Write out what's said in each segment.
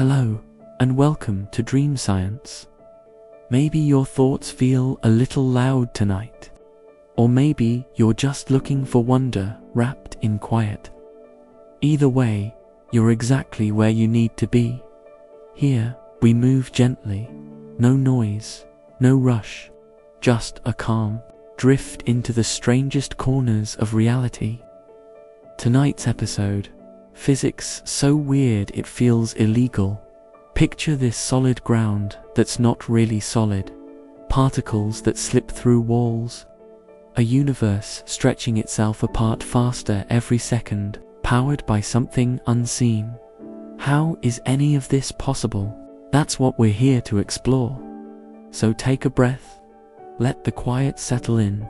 Hello, and welcome to Dream Science. Maybe your thoughts feel a little loud tonight. Or maybe you're just looking for wonder wrapped in quiet. Either way, you're exactly where you need to be. Here, we move gently. No noise, no rush, just a calm drift into the strangest corners of reality. Tonight's episode, physics so weird it feels illegal. Picture this solid ground that's not really solid, particles that slip through walls, a universe stretching itself apart faster every second, powered by something unseen. How is any of this possible? That's what we're here to explore. So take a breath, let the quiet settle in,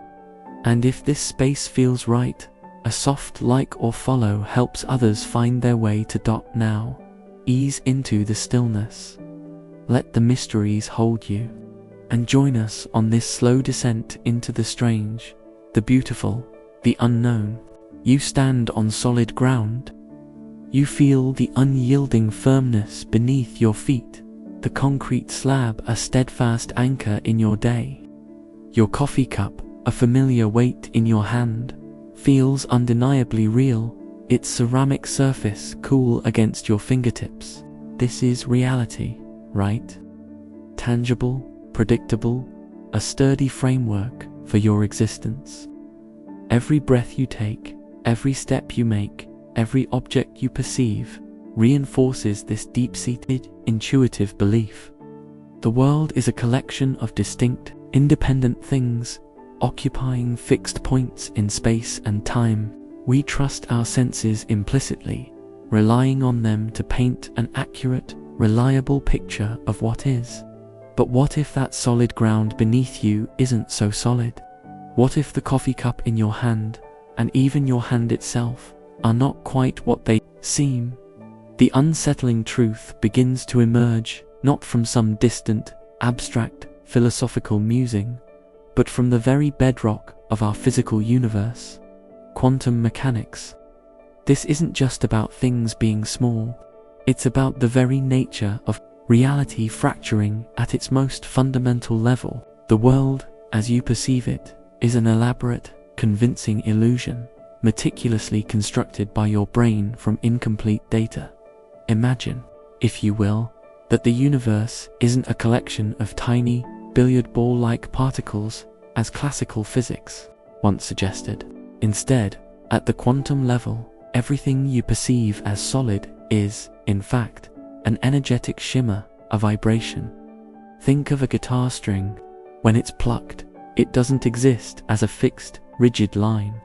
and if this space feels right, a soft like or follow helps others find their way to now. Ease into the stillness. Let the mysteries hold you, and join us on this slow descent into the strange, the beautiful, the unknown. You stand on solid ground. You feel the unyielding firmness beneath your feet, the concrete slab a steadfast anchor in your day. Your coffee cup, a familiar weight in your hand, feels undeniably real, its ceramic surface cool against your fingertips. This is reality, right? Tangible, predictable, a sturdy framework for your existence. Every breath you take, every step you make, every object you perceive, reinforces this deep-seated, intuitive belief. The world is a collection of distinct, independent things, occupying fixed points in space and time. We trust our senses implicitly, relying on them to paint an accurate, reliable picture of what is. But what if that solid ground beneath you isn't so solid? What if the coffee cup in your hand, and even your hand itself, are not quite what they seem? The unsettling truth begins to emerge, not from some distant, abstract, philosophical musing, but from the very bedrock of our physical universe, quantum mechanics. This isn't just about things being small, it's about the very nature of reality fracturing at its most fundamental level. The world, as you perceive it, is an elaborate, convincing illusion, meticulously constructed by your brain from incomplete data. Imagine, if you will, that the universe isn't a collection of tiny, billiard ball-like particles, as classical physics once suggested. Instead, at the quantum level, everything you perceive as solid is, in fact, an energetic shimmer, a vibration. Think of a guitar string. When it's plucked, it doesn't exist as a fixed, rigid line.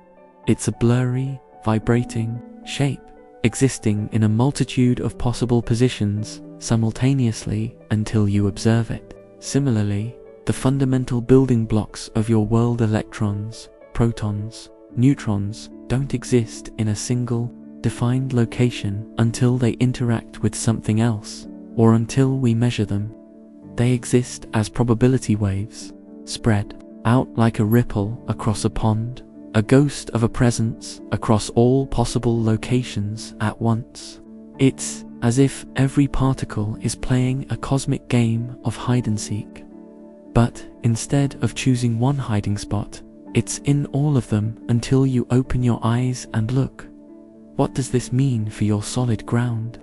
It's a blurry, vibrating shape, existing in a multitude of possible positions simultaneously until you observe it. Similarly, the fundamental building blocks of your world, electrons, protons, neutrons, don't exist in a single, defined location until they interact with something else, or until we measure them. They exist as probability waves, spread out like a ripple across a pond, a ghost of a presence across all possible locations at once. It's as if every particle is playing a cosmic game of hide-and-seek. But instead of choosing one hiding spot, it's in all of them until you open your eyes and look. What does this mean for your solid ground?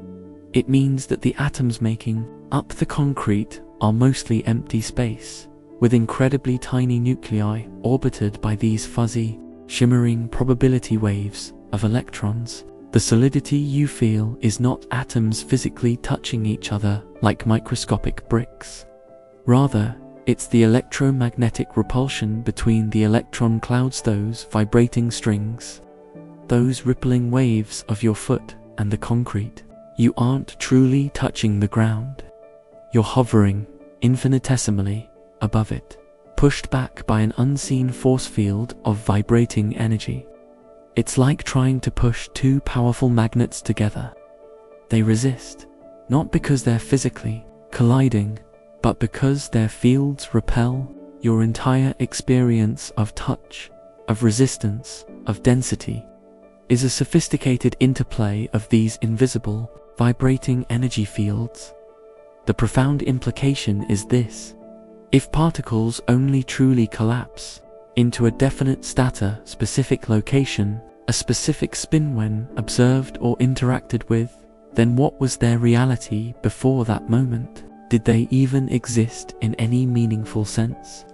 It means that the atoms making up the concrete are mostly empty space, with incredibly tiny nuclei orbited by these fuzzy, shimmering probability waves of electrons. The solidity you feel is not atoms physically touching each other like microscopic bricks. Rather, it's the electromagnetic repulsion between the electron clouds, those vibrating strings, those rippling waves of your foot and the concrete. You aren't truly touching the ground. You're hovering, infinitesimally, above it, pushed back by an unseen force field of vibrating energy. It's like trying to push two powerful magnets together. They resist, not because they're physically colliding, but because their fields repel. Your entire experience of touch, of resistance, of density, is a sophisticated interplay of these invisible, vibrating energy fields. The profound implication is this: if particles only truly collapse into a definite specific location, a specific spin when observed or interacted with, then what was their reality before that moment? Did they even exist in any meaningful sense?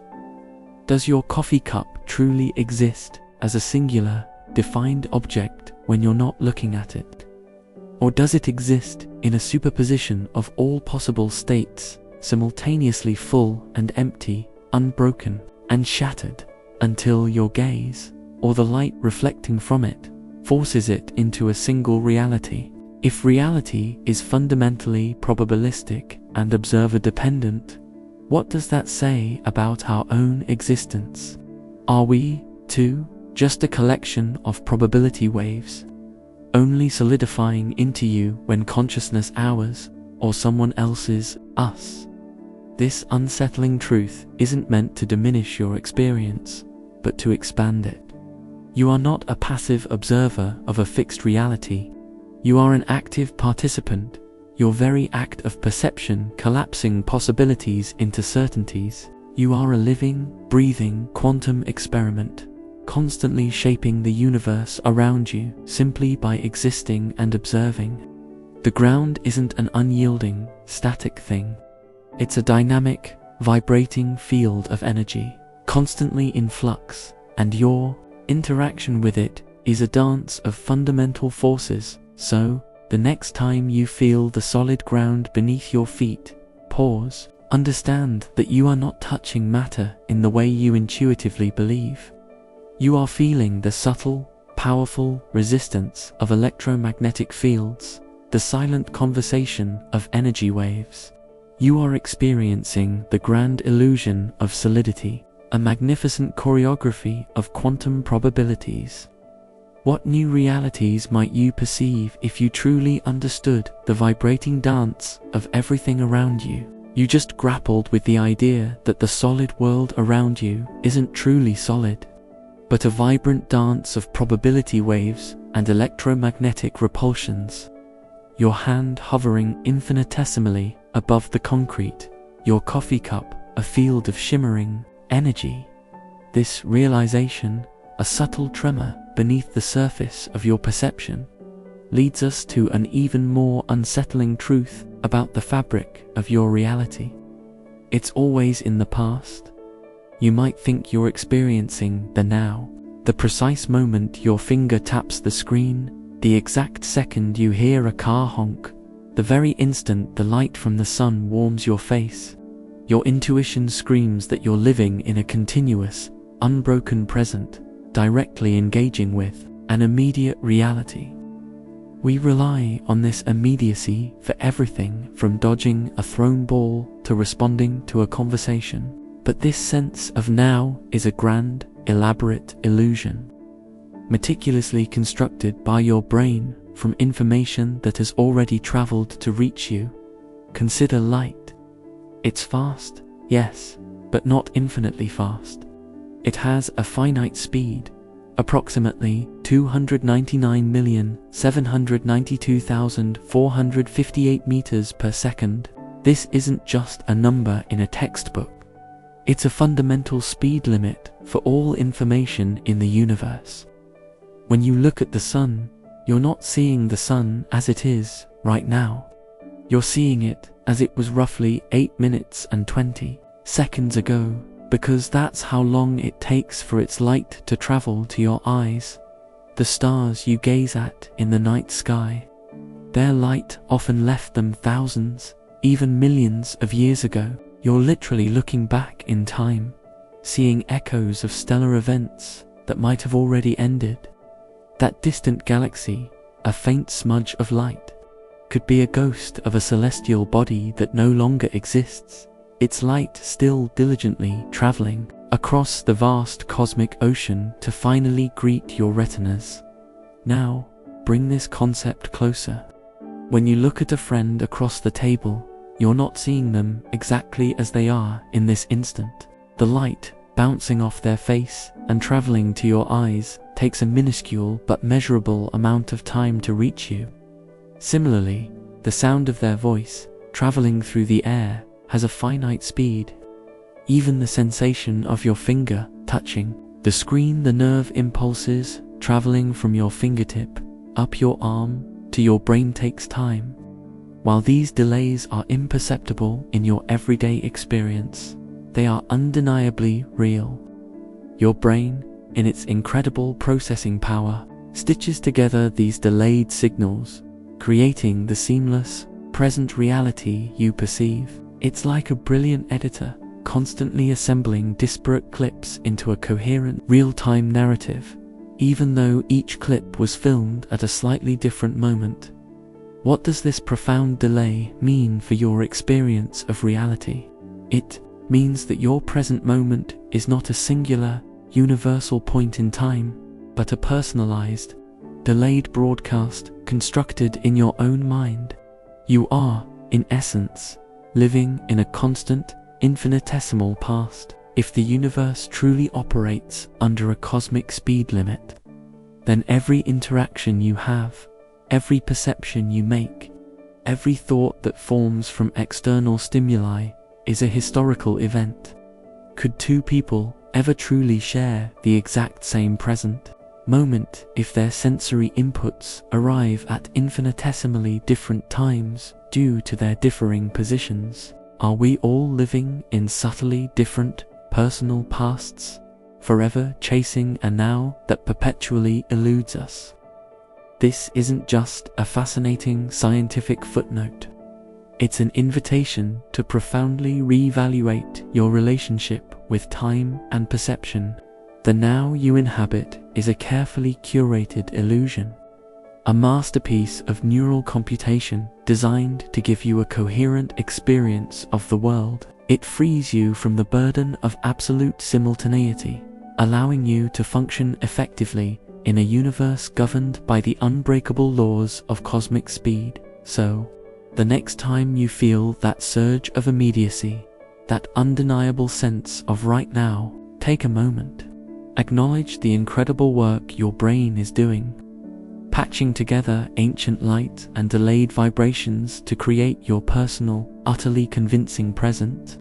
Does your coffee cup truly exist as a singular, defined object when you're not looking at it? Or does it exist in a superposition of all possible states, simultaneously full and empty, unbroken and shattered, until your gaze, or the light reflecting from it, forces it into a single reality? If reality is fundamentally probabilistic and observer-dependent, what does that say about our own existence? Are we, too, just a collection of probability waves, only solidifying into you when consciousness ours, or someone else's, us? This unsettling truth isn't meant to diminish your experience, but to expand it. You are not a passive observer of a fixed reality. You are an active participant, your very act of perception collapsing possibilities into certainties. You are a living, breathing quantum experiment, constantly shaping the universe around you simply by existing and observing. The ground isn't an unyielding, static thing. It's a dynamic, vibrating field of energy, constantly in flux, and your interaction with it is a dance of fundamental forces. So, the next time you feel the solid ground beneath your feet, pause, understand that you are not touching matter in the way you intuitively believe. You are feeling the subtle, powerful resistance of electromagnetic fields, the silent conversation of energy waves. You are experiencing the grand illusion of solidity, a magnificent choreography of quantum probabilities. What new realities might you perceive if you truly understood the vibrating dance of everything around you? You just grappled with the idea that the solid world around you isn't truly solid, but a vibrant dance of probability waves and electromagnetic repulsions. Your hand hovering infinitesimally above the concrete, your coffee cup a field of shimmering energy. This realization, a subtle tremor beneath the surface of your perception, leads us to an even more unsettling truth about the fabric of your reality. It's always in the past. You might think you're experiencing the now, the precise moment your finger taps the screen, the exact second you hear a car honk, the very instant the light from the sun warms your face. Your intuition screams that you're living in a continuous, unbroken present, directly engaging with an immediate reality. We rely on this immediacy for everything from dodging a thrown ball to responding to a conversation. But this sense of now is a grand, elaborate illusion, meticulously constructed by your brain from information that has already traveled to reach you. Consider light. It's fast, yes, but not infinitely fast. It has a finite speed, approximately 299,792,458 meters per second. This isn't just a number in a textbook. It's a fundamental speed limit for all information in the universe. When you look at the sun, you're not seeing the sun as it is right now. You're seeing it as it was roughly 8 minutes and 20 seconds ago, because that's how long it takes for its light to travel to your eyes. The stars you gaze at in the night sky, their light often left them thousands, even millions of years ago. You're literally looking back in time, seeing echoes of stellar events that might have already ended. That distant galaxy, a faint smudge of light, could be a ghost of a celestial body that no longer exists, its light still diligently traveling across the vast cosmic ocean to finally greet your retinas. Now, bring this concept closer. When you look at a friend across the table, you're not seeing them exactly as they are in this instant. The light bouncing off their face and traveling to your eyes takes a minuscule but measurable amount of time to reach you. Similarly, The sound of their voice, traveling through the air, has a finite speed. Even the sensation of your finger touching the screen, the nerve impulses traveling from your fingertip up your arm to your brain takes time. While these delays are imperceptible in your everyday experience, they are undeniably real. Your brain, in its incredible processing power, stitches together these delayed signals, creating the seamless, present reality you perceive. It's like a brilliant editor, constantly assembling disparate clips into a coherent, real-time narrative, even though each clip was filmed at a slightly different moment. What does this profound delay mean for your experience of reality? It means that your present moment is not a singular, universal point in time, but a personalized, delayed broadcast constructed in your own mind. You are, in essence, living in a constant, infinitesimal past. If the universe truly operates under a cosmic speed limit, then every interaction you have, every perception you make, every thought that forms from external stimuli is a historical event. Could two people ever truly share the exact same present moment if their sensory inputs arrive at infinitesimally different times due to their differing positions? Are we all living in subtly different personal pasts, forever chasing a now that perpetually eludes us? This isn't just a fascinating scientific footnote. It's an invitation to profoundly reevaluate your relationship with time and perception. The now you inhabit is a carefully curated illusion, a masterpiece of neural computation designed to give you a coherent experience of the world. It frees you from the burden of absolute simultaneity, allowing you to function effectively in a universe governed by the unbreakable laws of cosmic speed. So, the next time you feel that surge of immediacy, that undeniable sense of right now, take a moment. Acknowledge the incredible work your brain is doing, patching together ancient light and delayed vibrations to create your personal, utterly convincing present.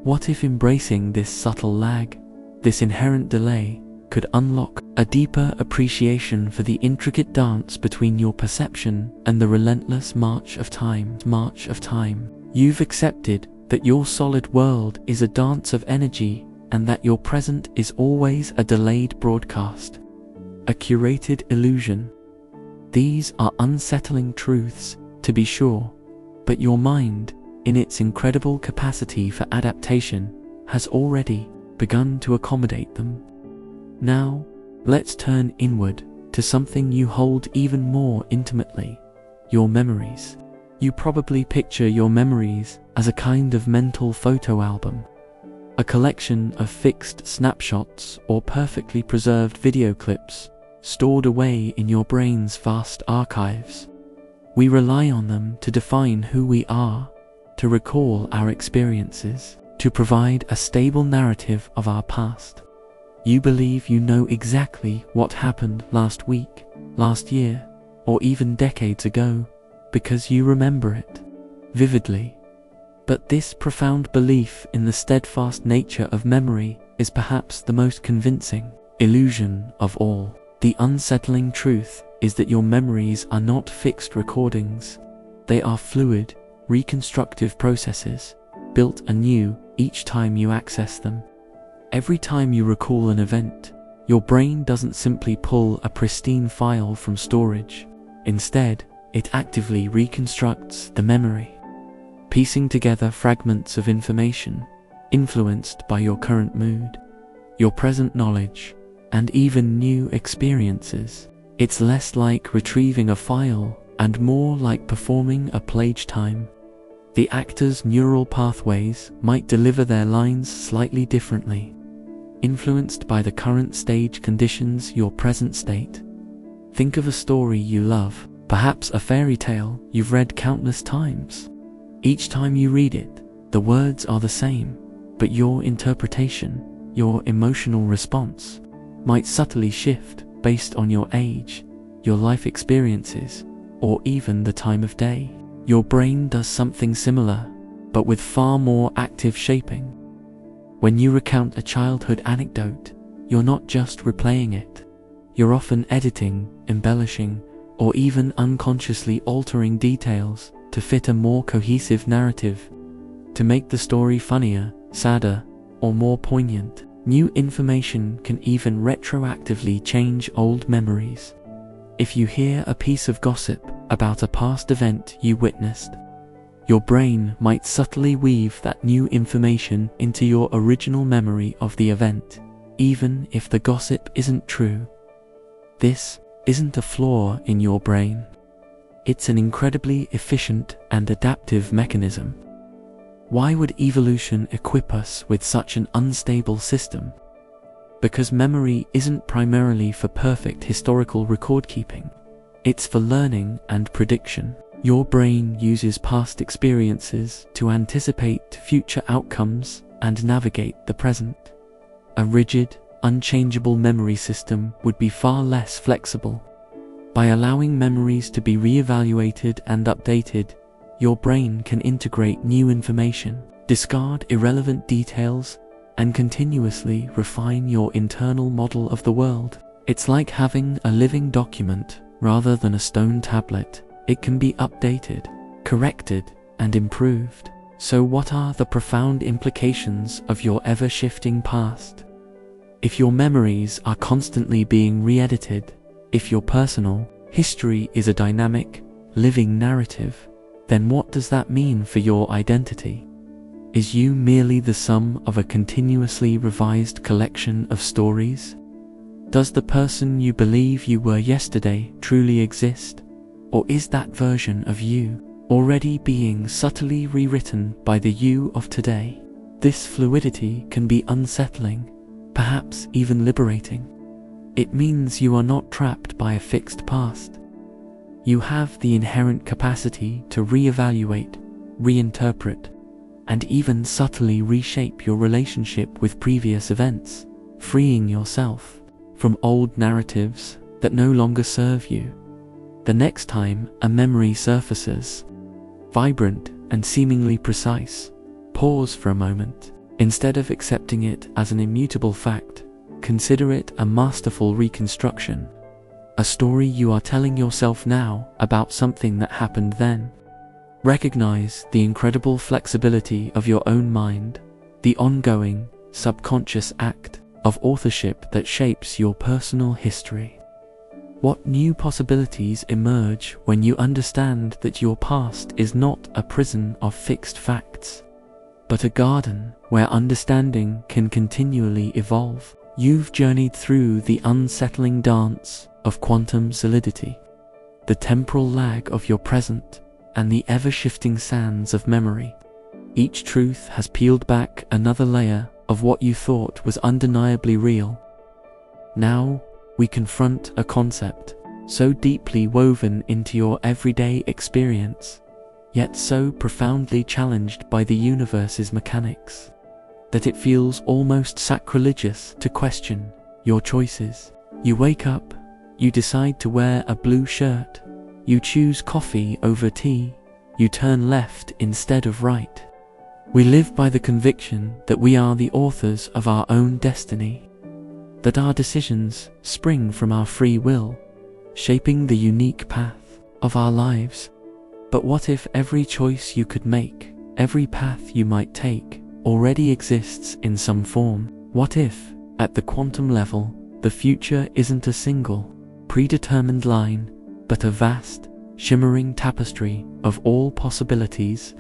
What if embracing this subtle lag, this inherent delay, could unlock a deeper appreciation for the intricate dance between your perception and the relentless march of time? You've accepted that your solid world is a dance of energy and that your present is always a delayed broadcast, a curated illusion. These are unsettling truths, to be sure, but your mind, in its incredible capacity for adaptation, has already begun to accommodate them. Now, let's turn inward to something you hold even more intimately: your memories. You probably picture your memories as a kind of mental photo album, a collection of fixed snapshots or perfectly preserved video clips stored away in your brain's vast archives. We rely on them to define who we are, to recall our experiences, to provide a stable narrative of our past. You believe you know exactly what happened last week, last year, or even decades ago, because you remember it vividly. But this profound belief in the steadfast nature of memory is perhaps the most convincing illusion of all. The unsettling truth is that your memories are not fixed recordings. They are fluid, reconstructive processes, built anew each time you access them. Every time you recall an event, your brain doesn't simply pull a pristine file from storage. Instead, it actively reconstructs the memory, piecing together fragments of information influenced by your current mood, your present knowledge, and even new experiences. It's less like retrieving a file and more like performing a plage time. The actor's neural pathways might deliver their lines slightly differently, influenced by the current stage conditions, your present state. Think of a story you love, perhaps a fairy tale you've read countless times. Each time you read it, the words are the same, but your interpretation, your emotional response, might subtly shift based on your age, your life experiences, or even the time of day. Your brain does something similar, but with far more active shaping. When you recount a childhood anecdote, you're not just replaying it. You're often editing, embellishing, or even unconsciously altering details to fit a more cohesive narrative, to make the story funnier, sadder, or more poignant. New information can even retroactively change old memories. If you hear a piece of gossip about a past event you witnessed, your brain might subtly weave that new information into your original memory of the event, even if the gossip isn't true. This isn't a flaw in your brain. It's an incredibly efficient and adaptive mechanism. Why would evolution equip us with such an unstable system? Because memory isn't primarily for perfect historical record-keeping. It's for learning and prediction. Your brain uses past experiences to anticipate future outcomes and navigate the present. A rigid, unchangeable memory system would be far less flexible. By allowing memories to be re-evaluated and updated, your brain can integrate new information, discard irrelevant details, and continuously refine your internal model of the world. It's like having a living document rather than a stone tablet. It can be updated, corrected, and improved. So what are the profound implications of your ever-shifting past? If your memories are constantly being re-edited, if your personal history is a dynamic, living narrative, then what does that mean for your identity? Is you merely the sum of a continuously revised collection of stories? Does the person you believe you were yesterday truly exist? Or is that version of you already being subtly rewritten by the you of today? This fluidity can be unsettling, perhaps even liberating. It means you are not trapped by a fixed past. You have the inherent capacity to re-evaluate, reinterpret, and even subtly reshape your relationship with previous events, freeing yourself from old narratives that no longer serve you. The next time a memory surfaces, vibrant and seemingly precise, pause for a moment. Instead of accepting it as an immutable fact, consider it a masterful reconstruction, a story you are telling yourself now about something that happened then. Recognize the incredible flexibility of your own mind, the ongoing, subconscious act of authorship that shapes your personal history. What new possibilities emerge when you understand that your past is not a prison of fixed facts, but a garden where understanding can continually evolve? You've journeyed through the unsettling dance of quantum solidity, the temporal lag of your present, and the ever-shifting sands of memory. Each truth has peeled back another layer of what you thought was undeniably real. Now we confront a concept so deeply woven into your everyday experience, yet so profoundly challenged by the universe's mechanics, that it feels almost sacrilegious to question your choices. You wake up, you decide to wear a blue shirt, you choose coffee over tea, you turn left instead of right. We live by the conviction that we are the authors of our own destiny, that our decisions spring from our free will, shaping the unique path of our lives. But what if every choice you could make, every path you might take, already exists in some form? What if, at the quantum level, the future isn't a single, predetermined line, but a vast, shimmering tapestry of all possibilities,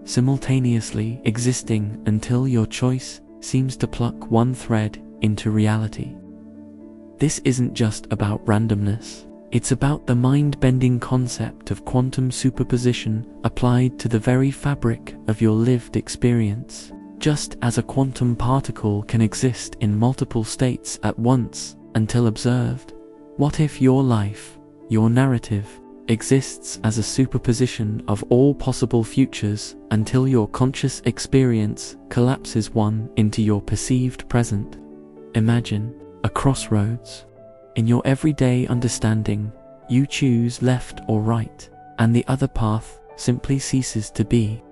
simultaneously existing until your choice seems to pluck one thread into reality? This isn't just about randomness. It's about the mind-bending concept of quantum superposition applied to the very fabric of your lived experience. Just as a quantum particle can exist in multiple states at once until observed, what if your life, your narrative, exists as a superposition of all possible futures until your conscious experience collapses one into your perceived present? Imagine a crossroads. In your everyday understanding, you choose left or right, and the other path simply ceases to be.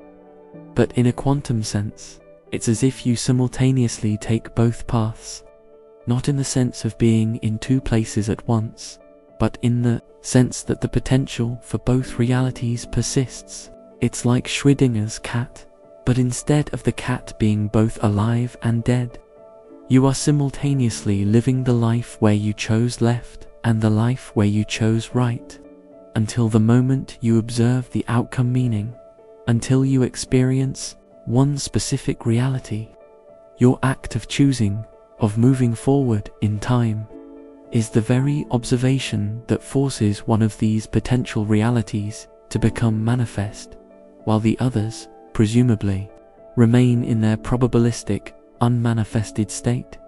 But in a quantum sense, it's as if you simultaneously take both paths, not in the sense of being in two places at once, but in the sense that the potential for both realities persists. It's like Schrödinger's cat, but instead of the cat being both alive and dead, you are simultaneously living the life where you chose left and the life where you chose right, until the moment you observe the outcome, meaning, until you experience one specific reality. Your act of choosing, of moving forward in time, is the very observation that forces one of these potential realities to become manifest, while the others, presumably, remain in their probabilistic, unmanifested state.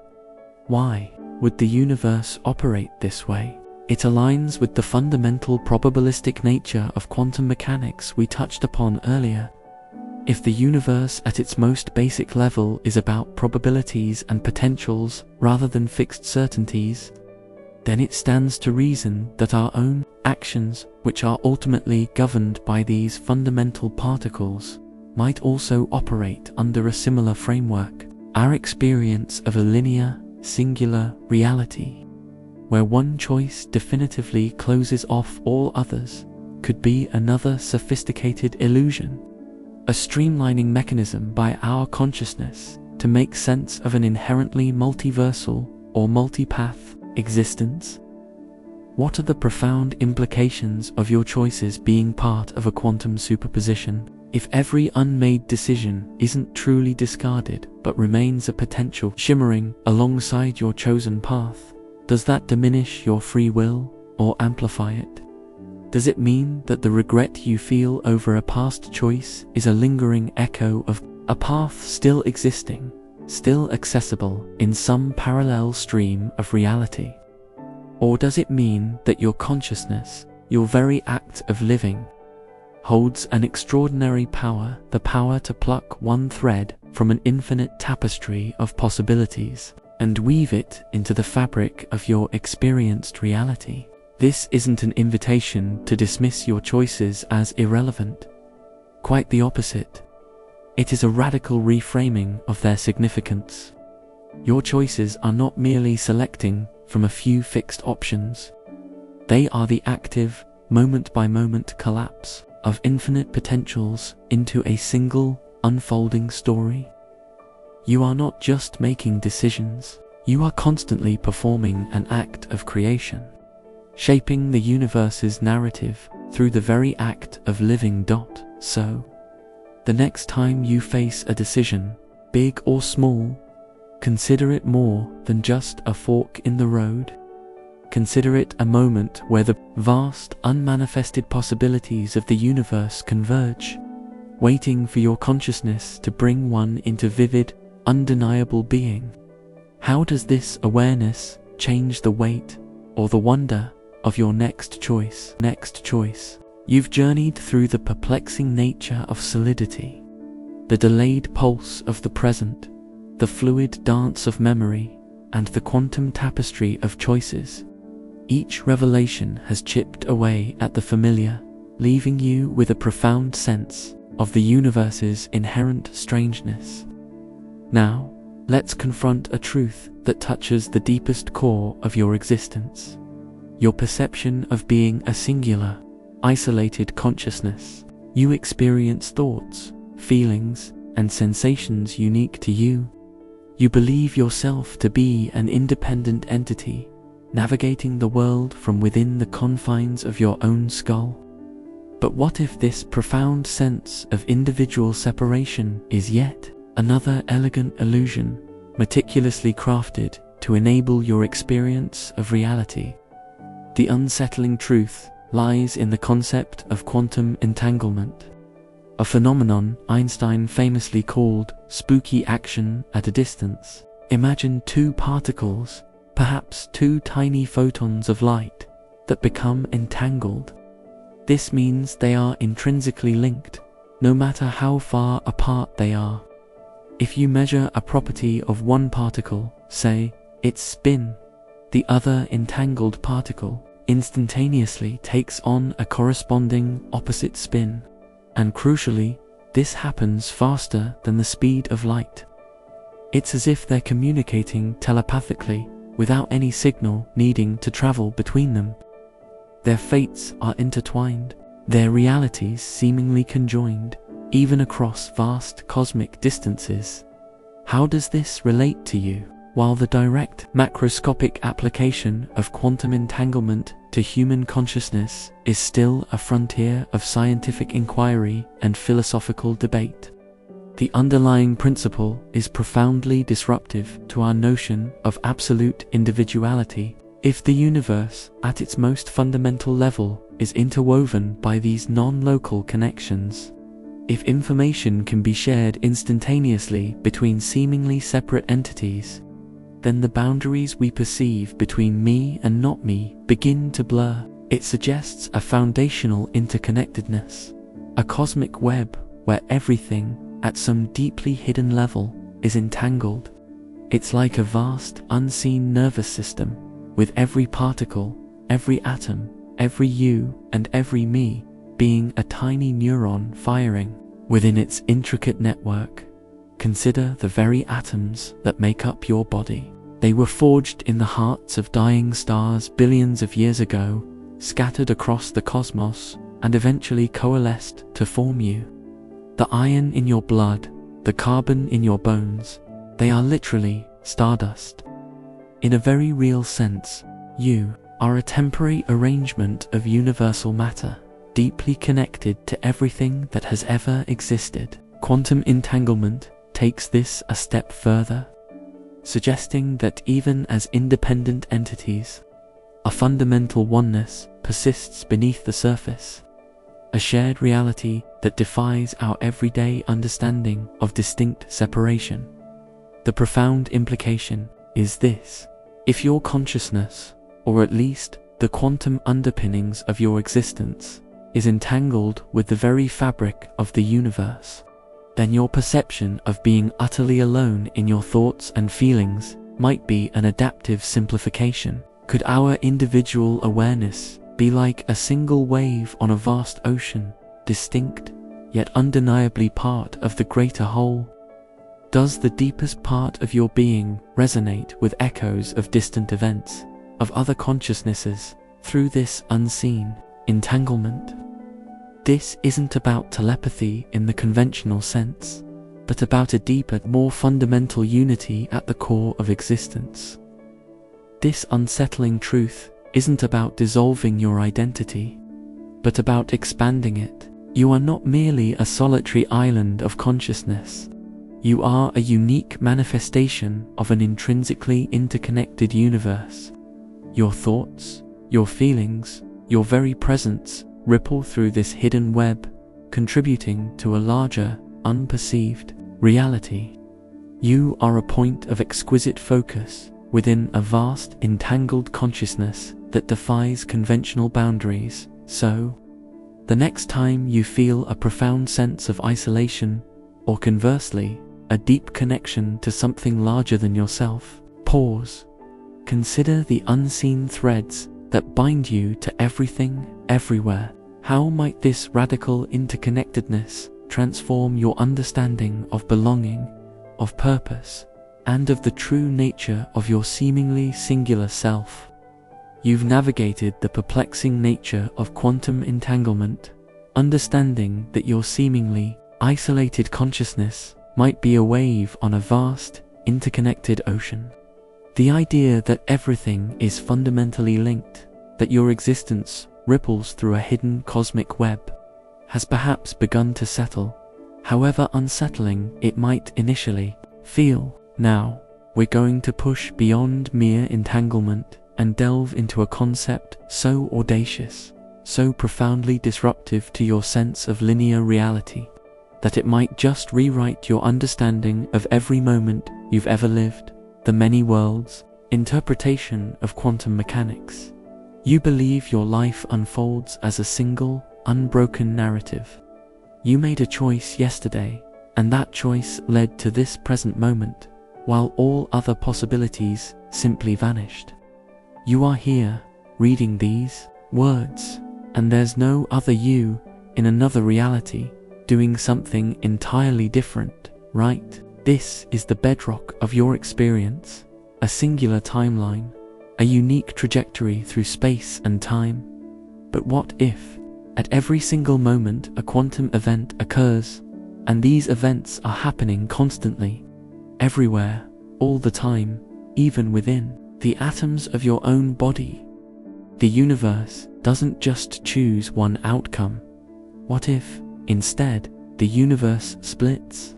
Why would the universe operate this way? It aligns with the fundamental probabilistic nature of quantum mechanics we touched upon earlier. If the universe at its most basic level is about probabilities and potentials rather than fixed certainties, then it stands to reason that our own actions, which are ultimately governed by these fundamental particles, might also operate under a similar framework. Our experience of a linear, singular reality, where one choice definitively closes off all others, could be another sophisticated illusion, a streamlining mechanism by our consciousness to make sense of an inherently multiversal or multipath existence. What are the profound implications of your choices being part of a quantum superposition? If every unmade decision isn't truly discarded but remains a potential shimmering alongside your chosen path, does that diminish your free will or amplify it? Does it mean that the regret you feel over a past choice is a lingering echo of a path still existing, still accessible in some parallel stream of reality? Or does it mean that your consciousness, your very act of living, holds an extraordinary power, the power to pluck one thread from an infinite tapestry of possibilities and weave it into the fabric of your experienced reality? This isn't an invitation to dismiss your choices as irrelevant. Quite the opposite. It is a radical reframing of their significance. Your choices are not merely selecting from a few fixed options. They are the active, moment-by-moment collapse of infinite potentials into a single, unfolding story. You are not just making decisions, you are constantly performing an act of creation, shaping the universe's narrative through the very act of living. So, the next time you face a decision, big or small, consider it more than just a fork in the road. Consider it a moment where the vast, unmanifested possibilities of the universe converge, waiting for your consciousness to bring one into vivid, undeniable being. How does this awareness change the weight or the wonder of your next choice? You've journeyed through the perplexing nature of solidity, the delayed pulse of the present, the fluid dance of memory, and the quantum tapestry of choices. Each revelation has chipped away at the familiar, leaving you with a profound sense of the universe's inherent strangeness. Now, let's confront a truth that touches the deepest core of your existence. Your perception of being a singular, isolated consciousness. You experience thoughts, feelings, and sensations unique to you. You believe yourself to be an independent entity, navigating the world from within the confines of your own skull. But what if this profound sense of individual separation is yet another elegant illusion, meticulously crafted to enable your experience of reality? The unsettling truth lies in the concept of quantum entanglement, a phenomenon Einstein famously called spooky action at a distance. Imagine two particles, perhaps two tiny photons of light, that become entangled. This means they are intrinsically linked, no matter how far apart they are. If you measure a property of one particle, say, its spin, the other entangled particle instantaneously takes on a corresponding opposite spin. And crucially, this happens faster than the speed of light. It's as if they're communicating telepathically, without any signal needing to travel between them. Their fates are intertwined, their realities seemingly conjoined, even across vast cosmic distances. How does this relate to you? While the direct macroscopic application of quantum entanglement to human consciousness is still a frontier of scientific inquiry and philosophical debate, the underlying principle is profoundly disruptive to our notion of absolute individuality. If the universe, at its most fundamental level, is interwoven by these non-local connections, if information can be shared instantaneously between seemingly separate entities, then the boundaries we perceive between me and not me begin to blur. It suggests a foundational interconnectedness, a cosmic web where everything, at some deeply hidden level, is entangled. It's like a vast, unseen nervous system, with every particle, every atom, every you and every me being a tiny neuron firing within its intricate network. Consider the very atoms that make up your body. They were forged in the hearts of dying stars billions of years ago, scattered across the cosmos, and eventually coalesced to form you. The iron in your blood, the carbon in your bones, they are literally stardust. In a very real sense, you are a temporary arrangement of universal matter, deeply connected to everything that has ever existed. Quantum entanglement takes this a step further, suggesting that even as independent entities, a fundamental oneness persists beneath the surface, a shared reality that defies our everyday understanding of distinct separation. The profound implication is this: if your consciousness, or at least the quantum underpinnings of your existence, is entangled with the very fabric of the universe, then your perception of being utterly alone in your thoughts and feelings might be an adaptive simplification. Could our individual awareness be like a single wave on a vast ocean, distinct, yet undeniably part of the greater whole? Does the deepest part of your being resonate with echoes of distant events, of other consciousnesses, through this unseen entanglement? This isn't about telepathy in the conventional sense, but about a deeper, more fundamental unity at the core of existence. This unsettling truth isn't about dissolving your identity, but about expanding it. You are not merely a solitary island of consciousness. You are a unique manifestation of an intrinsically interconnected universe. Your thoughts, your feelings, your very presence ripple through this hidden web, contributing to a larger, unperceived reality. You are a point of exquisite focus within a vast, entangled consciousness that defies conventional boundaries. So, the next time you feel a profound sense of isolation, or conversely, a deep connection to something larger than yourself, pause. Consider the unseen threads that bind you to everything, everywhere. How might this radical interconnectedness transform your understanding of belonging, of purpose, and of the true nature of your seemingly singular self? You've navigated the perplexing nature of quantum entanglement, understanding that your seemingly isolated consciousness might be a wave on a vast, interconnected ocean. The idea that everything is fundamentally linked, that your existence ripples through a hidden cosmic web, has perhaps begun to settle, however unsettling it might initially feel. Now, we're going to push beyond mere entanglement and delve into a concept so audacious, so profoundly disruptive to your sense of linear reality, that it might just rewrite your understanding of every moment you've ever lived. The many worlds interpretation of quantum mechanics. You believe your life unfolds as a single, unbroken narrative. You made a choice yesterday, and that choice led to this present moment, while all other possibilities simply vanished. You are here, reading these words, and there's no other you in another reality, doing something entirely different, right? This is the bedrock of your experience, a singular timeline, a unique trajectory through space and time. But what if, at every single moment, a quantum event occurs, and these events are happening constantly, everywhere, all the time, even within the atoms of your own body? The universe doesn't just choose one outcome. What if, instead, the universe splits?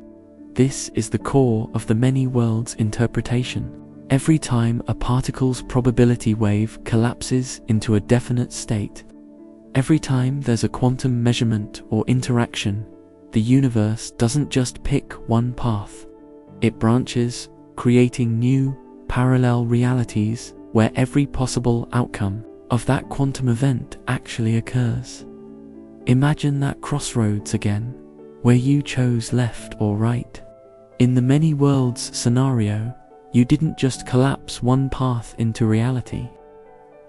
This is the core of the many worlds interpretation. Every time a particle's probability wave collapses into a definite state, every time there's a quantum measurement or interaction, the universe doesn't just pick one path. It branches, creating new, parallel realities where every possible outcome of that quantum event actually occurs. Imagine that crossroads again, where you chose left or right. In the many worlds scenario, you didn't just collapse one path into reality.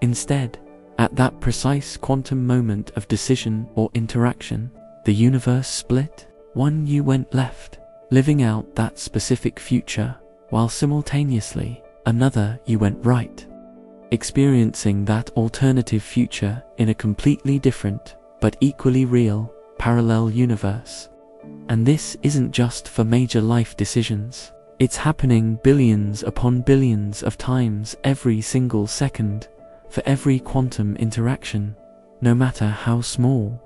Instead, at that precise quantum moment of decision or interaction, the universe split. One, you went left, living out that specific future, while simultaneously, another, you went right, experiencing that alternative future in a completely different, but equally real, parallel universe. And this isn't just for major life decisions. It's happening billions upon billions of times every single second, for every quantum interaction, no matter how small.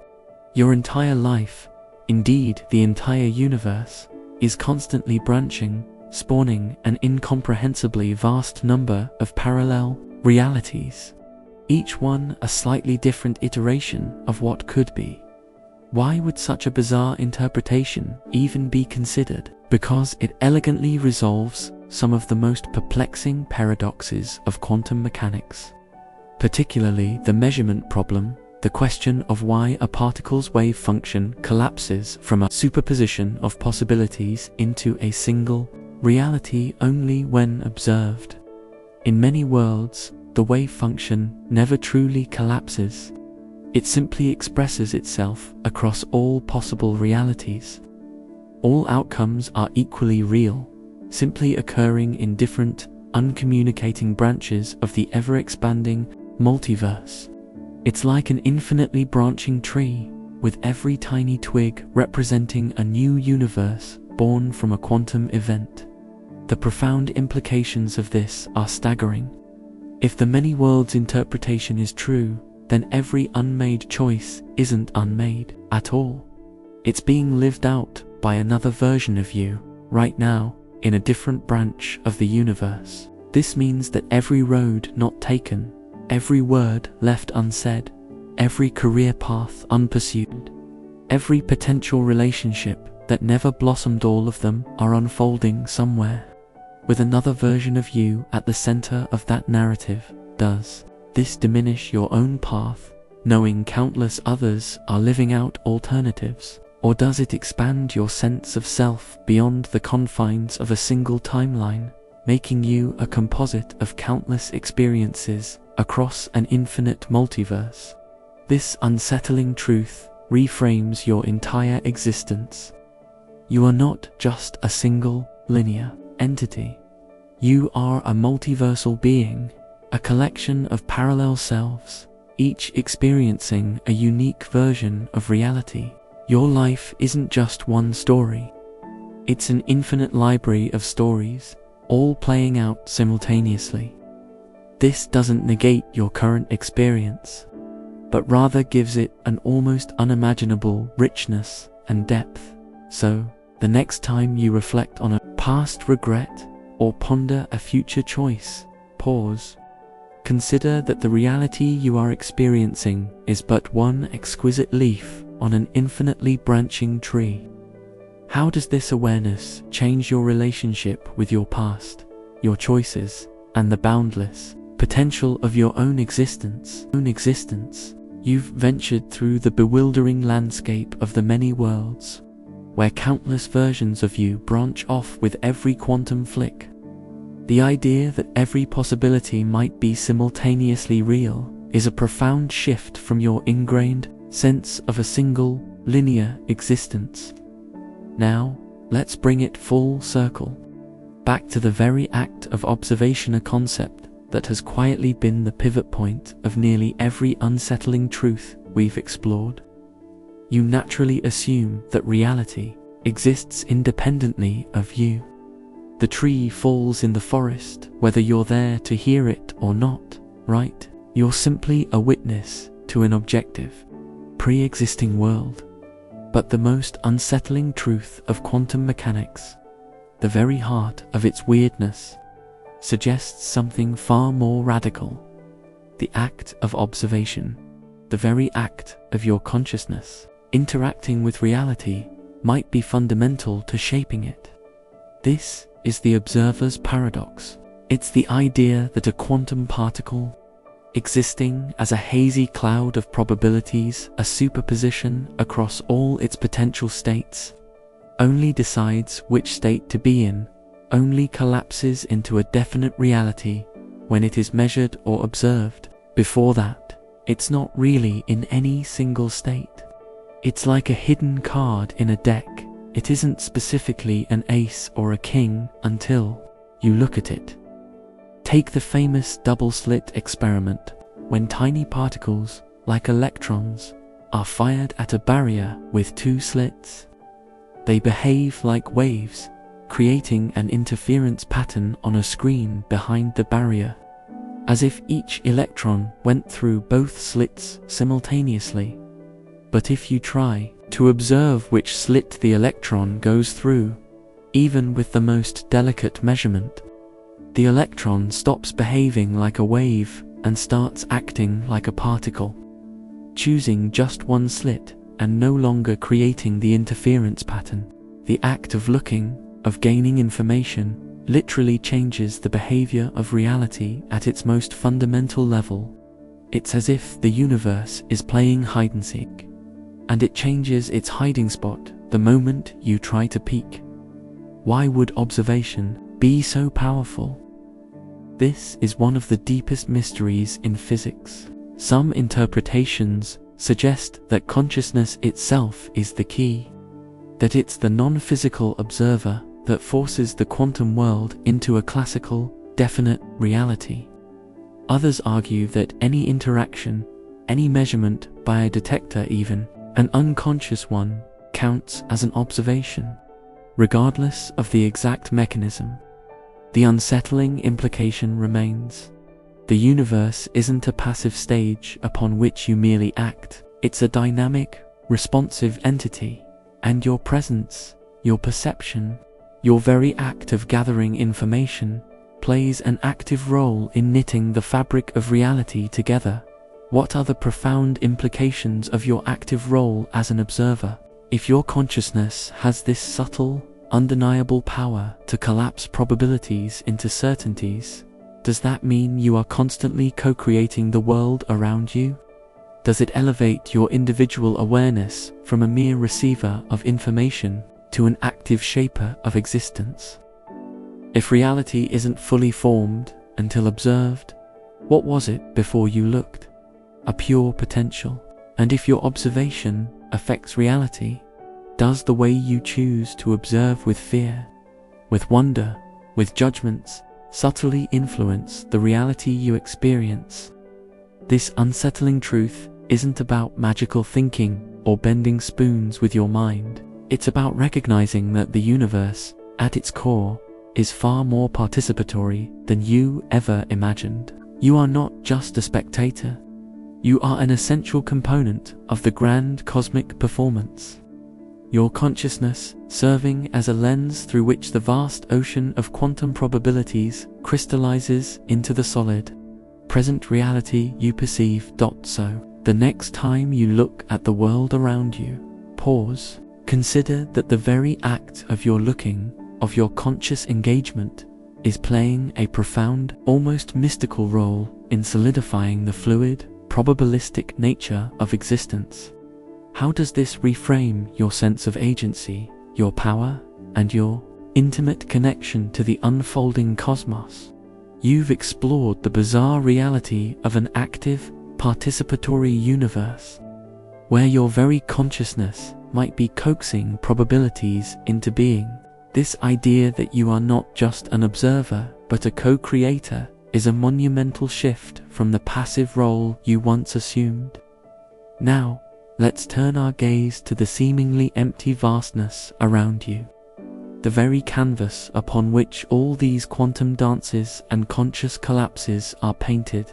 Your entire life, indeed the entire universe, is constantly branching, spawning an incomprehensibly vast number of parallel realities, each one a slightly different iteration of what could be. Why would such a bizarre interpretation even be considered? Because it elegantly resolves some of the most perplexing paradoxes of quantum mechanics, particularly the measurement problem, the question of why a particle's wave function collapses from a superposition of possibilities into a single reality only when observed. In many worlds, the wave function never truly collapses. It simply expresses itself across all possible realities. All outcomes are equally real, simply occurring in different, uncommunicating branches of the ever-expanding multiverse. It's like an infinitely branching tree, with every tiny twig representing a new universe born from a quantum event. The profound implications of this are staggering. If the many worlds interpretation is true, then every unmade choice isn't unmade at all. It's being lived out by another version of you, right now, in a different branch of the universe. This means that every road not taken, every word left unsaid, every career path unpursued, every potential relationship that never blossomed, all of them are unfolding somewhere, with another version of you at the center of that narrative. Does this diminish your own path, knowing countless others are living out alternatives? Or does it expand your sense of self beyond the confines of a single timeline, making you a composite of countless experiences across an infinite multiverse? This unsettling truth reframes your entire existence. You are not just a single, linear entity. You are a multiversal being, a collection of parallel selves, each experiencing a unique version of reality. Your life isn't just one story. It's an infinite library of stories, all playing out simultaneously. This doesn't negate your current experience, but rather gives it an almost unimaginable richness and depth. So, the next time you reflect on a past regret or ponder a future choice, pause. Consider that the reality you are experiencing is but one exquisite leaf on an infinitely branching tree. How does this awareness change your relationship with your past, your choices, and the boundless potential of your own existence? You've ventured through the bewildering landscape of the many worlds, where countless versions of you branch off with every quantum flick. The idea that every possibility might be simultaneously real is a profound shift from your ingrained sense of a single, linear existence. Now, let's bring it full circle, back to the very act of observation, a concept that has quietly been the pivot point of nearly every unsettling truth we've explored. You naturally assume that reality exists independently of you. The tree falls in the forest, whether you're there to hear it or not, right? You're simply a witness to an objective, pre-existing world. But the most unsettling truth of quantum mechanics, the very heart of its weirdness, suggests something far more radical. The act of observation, the very act of your consciousness interacting with reality, might be fundamental to shaping it. This is the observer's paradox. It's the idea that a quantum particle, existing as a hazy cloud of probabilities, a superposition across all its potential states, only decides which state to be in, only collapses into a definite reality when it is measured or observed. Before that, it's not really in any single state. It's like a hidden card in a deck. It isn't specifically an ace or a king until you look at it. Take the famous double-slit experiment, when tiny particles, like electrons, are fired at a barrier with two slits. They behave like waves, creating an interference pattern on a screen behind the barrier, as if each electron went through both slits simultaneously. But if you try to observe which slit the electron goes through, even with the most delicate measurement, the electron stops behaving like a wave and starts acting like a particle, choosing just one slit and no longer creating the interference pattern. The act of looking, of gaining information, literally changes the behavior of reality at its most fundamental level. It's as if the universe is playing hide-and-seek, and it changes its hiding spot the moment you try to peek. Why would observation be so powerful? This is one of the deepest mysteries in physics. Some interpretations suggest that consciousness itself is the key, that it's the non-physical observer that forces the quantum world into a classical, definite reality. Others argue that any interaction, any measurement by a detector, even an unconscious one, counts as an observation, regardless of the exact mechanism. The unsettling implication remains. The universe isn't a passive stage upon which you merely act. It's a dynamic, responsive entity, and your presence, your perception, your very act of gathering information, plays an active role in knitting the fabric of reality together. What are the profound implications of your active role as an observer? If your consciousness has this subtle, undeniable power to collapse probabilities into certainties, does that mean you are constantly co-creating the world around you? Does it elevate your individual awareness from a mere receiver of information to an active shaper of existence? If reality isn't fully formed until observed, what was it before you looked? A pure potential. And if your observation affects reality, does the way you choose to observe with fear, with wonder, with judgments, subtly influence the reality you experience? This unsettling truth isn't about magical thinking or bending spoons with your mind. It's about recognizing that the universe, at its core, is far more participatory than you ever imagined. You are not just a spectator. You are an essential component of the grand cosmic performance. Your consciousness serving as a lens through which the vast ocean of quantum probabilities crystallizes into the solid, present reality you perceive. So, the next time you look at the world around you, pause. Consider that the very act of your looking, of your conscious engagement, is playing a profound, almost mystical role in solidifying the fluid, probabilistic nature of existence. How does this reframe your sense of agency, your power, and your intimate connection to the unfolding cosmos? You've explored the bizarre reality of an active, participatory universe. where your very consciousness might be coaxing probabilities into being. This idea that you are not just an observer, but a co-creator, is a monumental shift from the passive role you once assumed. Now, let's turn our gaze to the seemingly empty vastness around you. The very canvas upon which all these quantum dances and conscious collapses are painted.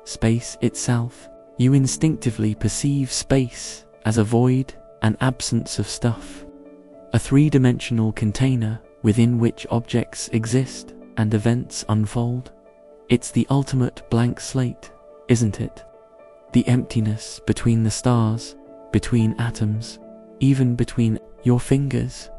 Space itself. You instinctively perceive space as a void, an absence of stuff. A three-dimensional container within which objects exist and events unfold. It's the ultimate blank slate, isn't it? The emptiness between the stars, between atoms, even between your fingers.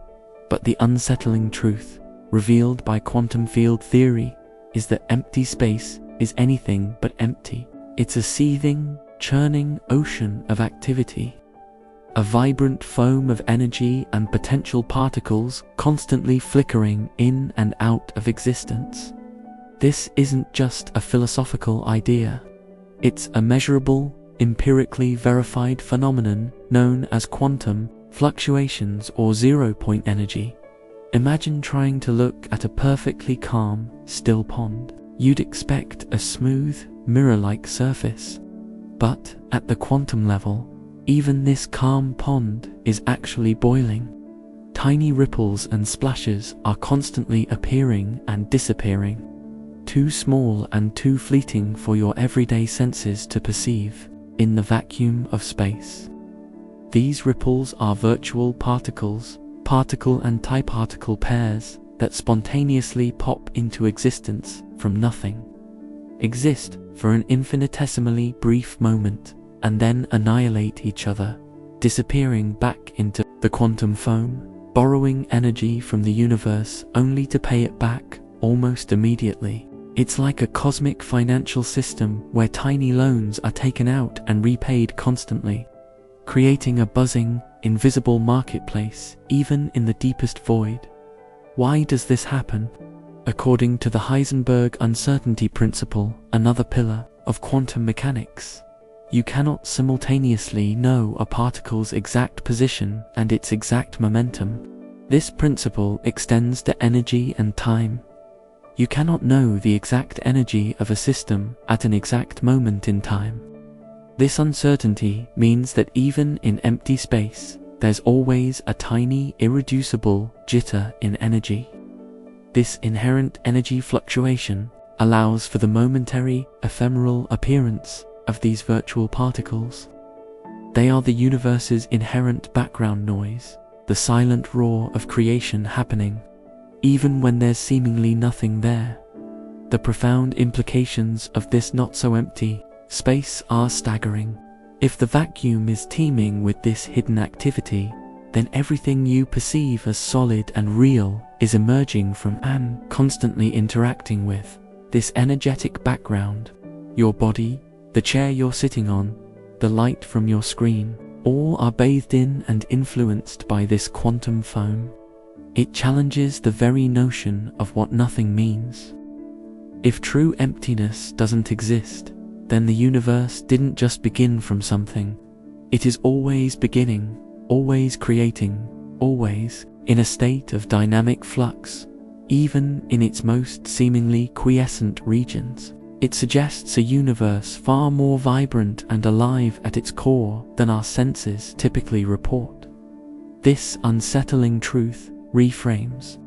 But the unsettling truth, revealed by quantum field theory, is that empty space is anything but empty. It's a seething, churning ocean of activity. A vibrant foam of energy and potential particles constantly flickering in and out of existence. This isn't just a philosophical idea. It's a measurable, empirically verified phenomenon known as quantum fluctuations or zero-point energy. Imagine trying to look at a perfectly calm, still pond. You'd expect a smooth, mirror-like surface. But at the quantum level, even this calm pond is actually boiling. Tiny ripples and splashes are constantly appearing and disappearing, too small and too fleeting for your everyday senses to perceive in the vacuum of space. These ripples are virtual particles, particle and antiparticle pairs that spontaneously pop into existence from nothing, exist for an infinitesimally brief moment, and then annihilate each other, disappearing back into the quantum foam, borrowing energy from the universe only to pay it back almost immediately. It's like a cosmic financial system where tiny loans are taken out and repaid constantly, creating a buzzing, invisible marketplace even in the deepest void. Why does this happen? According to the Heisenberg uncertainty principle, another pillar of quantum mechanics, you cannot simultaneously know a particle's exact position and its exact momentum. This principle extends to energy and time. You cannot know the exact energy of a system at an exact moment in time. This uncertainty means that even in empty space, there's always a tiny, irreducible jitter in energy. This inherent energy fluctuation allows for the momentary, ephemeral appearance of these virtual particles. They are the universe's inherent background noise, the silent roar of creation happening, even when there's seemingly nothing there. The profound implications of this not-so-empty space are staggering. If the vacuum is teeming with this hidden activity, then everything you perceive as solid and real is emerging from and constantly interacting with this energetic background. Your body, the chair you're sitting on, the light from your screen, all are bathed in and influenced by this quantum foam. It challenges the very notion of what nothing means. If true emptiness doesn't exist, then the universe didn't just begin from something. It is always beginning, always creating, always in a state of dynamic flux, even in its most seemingly quiescent regions. It suggests a universe far more vibrant and alive at its core than our senses typically report. This unsettling truth reframes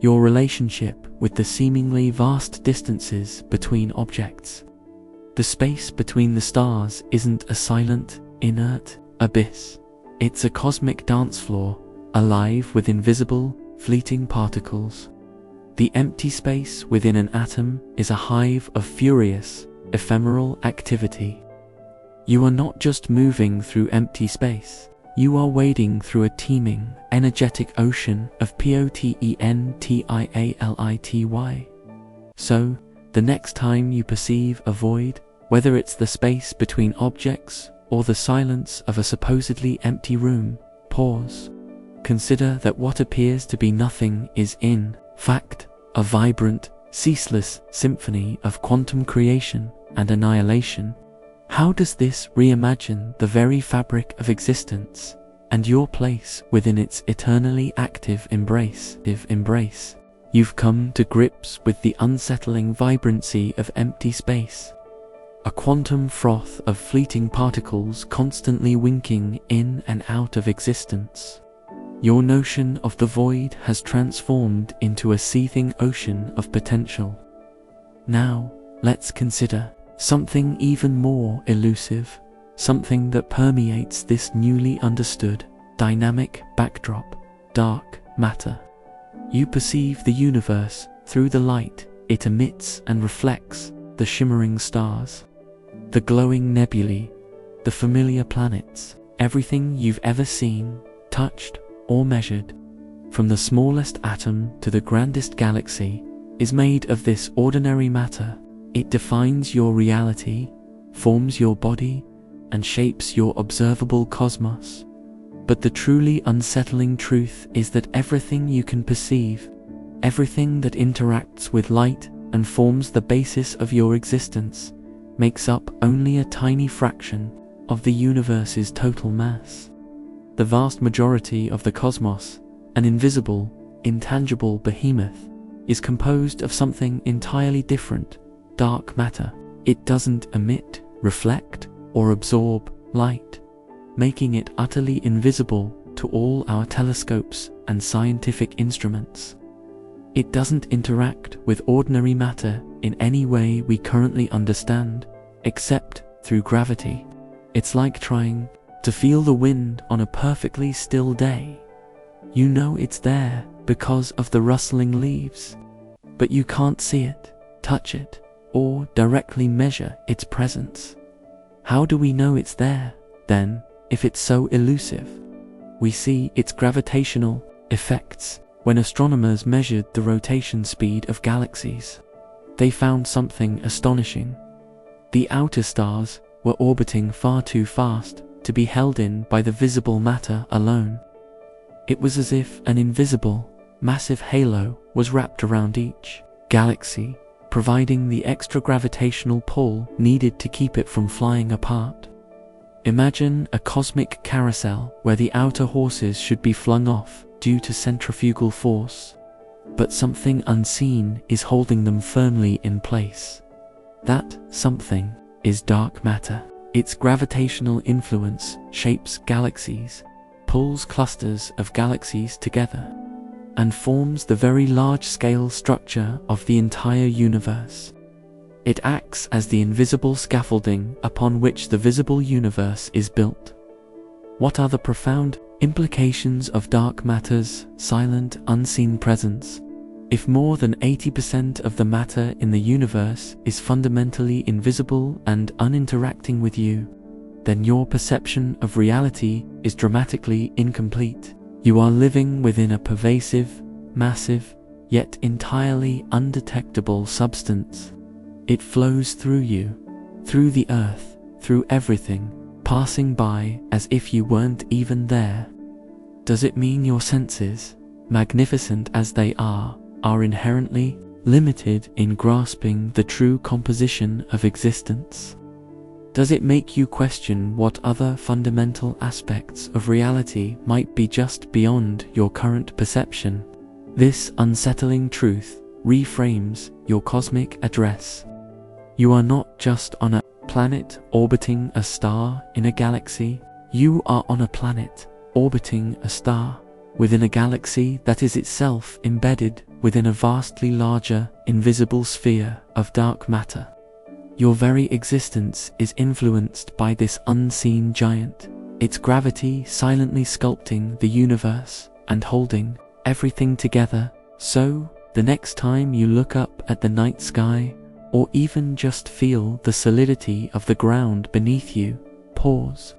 your relationship with the seemingly vast distances between objects. The space between the stars isn't a silent, inert abyss. It's a cosmic dance floor, alive with invisible, fleeting particles. The empty space within an atom is a hive of furious, ephemeral activity. You are not just moving through empty space, you are wading through a teeming, energetic ocean of potentiality. So, the next time you perceive a void, whether it's the space between objects or the silence of a supposedly empty room, pause. Consider that what appears to be nothing is in fact a vibrant, ceaseless symphony of quantum creation and annihilation, How does this reimagine the very fabric of existence and your place within its eternally active embrace? You've come to grips with the unsettling vibrancy of empty space, a quantum froth of fleeting particles constantly winking in and out of existence. Your notion of the void has transformed into a seething ocean of potential. Now, let's consider something even more elusive, something that permeates this newly understood, dynamic backdrop: dark matter. You perceive the universe through the light it emits and reflects: the shimmering stars, the glowing nebulae, the familiar planets. Everything you've ever seen, touched, or measured, from the smallest atom to the grandest galaxy, is made of this ordinary matter. It defines your reality, forms your body, and shapes your observable cosmos. But the truly unsettling truth is that everything you can perceive, everything that interacts with light and forms the basis of your existence, makes up only a tiny fraction of the universe's total mass. The vast majority of the cosmos, an invisible, intangible behemoth, is composed of something entirely different: dark matter. It doesn't emit, reflect, or absorb light, making it utterly invisible to all our telescopes and scientific instruments. It doesn't interact with ordinary matter in any way we currently understand, except through gravity. It's like trying to feel the wind on a perfectly still day. You know it's there because of the rustling leaves, but you can't see it, touch it, or directly measure its presence. How do we know it's there, then, if it's so elusive? We see its gravitational effects when astronomers measured the rotation speed of galaxies. They found something astonishing. The outer stars were orbiting far too fast to be held in by the visible matter alone. It was as if an invisible, massive halo was wrapped around each galaxy, providing the extra gravitational pull needed to keep it from flying apart. Imagine a cosmic carousel where the outer horses should be flung off due to centrifugal force, but something unseen is holding them firmly in place. That something is dark matter. Its gravitational influence shapes galaxies, pulls clusters of galaxies together, and forms the very large-scale structure of the entire universe. It acts as the invisible scaffolding upon which the visible universe is built. What are the profound implications of dark matter's silent, unseen presence? If more than 80% of the matter in the universe is fundamentally invisible and uninteracting with you, then your perception of reality is dramatically incomplete. You are living within a pervasive, massive, yet entirely undetectable substance. It flows through you, through the earth, through everything, passing by as if you weren't even there. Does it mean your senses, magnificent as they are inherently limited in grasping the true composition of existence? Does it make you question what other fundamental aspects of reality might be just beyond your current perception? This unsettling truth reframes your cosmic address. You are not just on a planet orbiting a star in a galaxy. You are on a planet orbiting a star within a galaxy that is itself embedded within a vastly larger, invisible sphere of dark matter. Your very existence is influenced by this unseen giant, its gravity silently sculpting the universe and holding everything together. So, the next time you look up at the night sky, or even just feel the solidity of the ground beneath you, pause.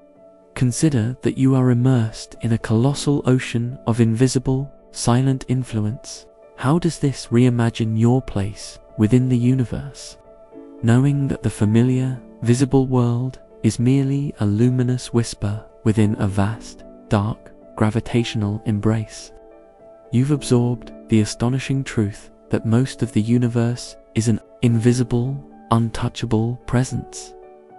Consider that you are immersed in a colossal ocean of invisible, silent influence. How does this reimagine your place within the universe? Knowing that the familiar, visible world is merely a luminous whisper within a vast, dark, gravitational embrace. You've absorbed the astonishing truth that most of the universe is an invisible, untouchable presence.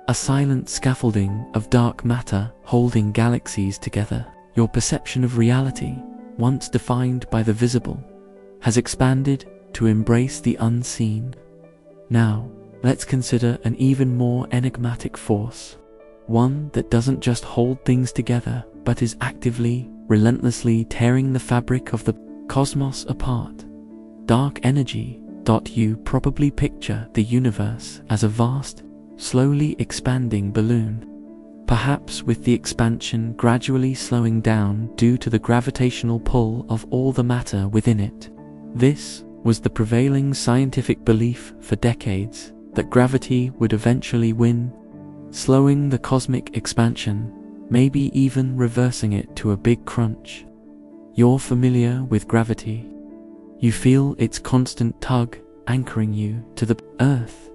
a silent scaffolding of dark matter holding galaxies together. Your perception of reality, once defined by the visible, has expanded to embrace the unseen. Now, let's consider an even more enigmatic force. One that doesn't just hold things together, but is actively, relentlessly tearing the fabric of the cosmos apart. Dark energy. You probably picture the universe as a vast, slowly expanding balloon. Perhaps with the expansion gradually slowing down due to the gravitational pull of all the matter within it. This was the prevailing scientific belief for decades, that gravity would eventually win, slowing the cosmic expansion, maybe even reversing it to a big crunch. You're familiar with gravity. You feel its constant tug anchoring you to the earth.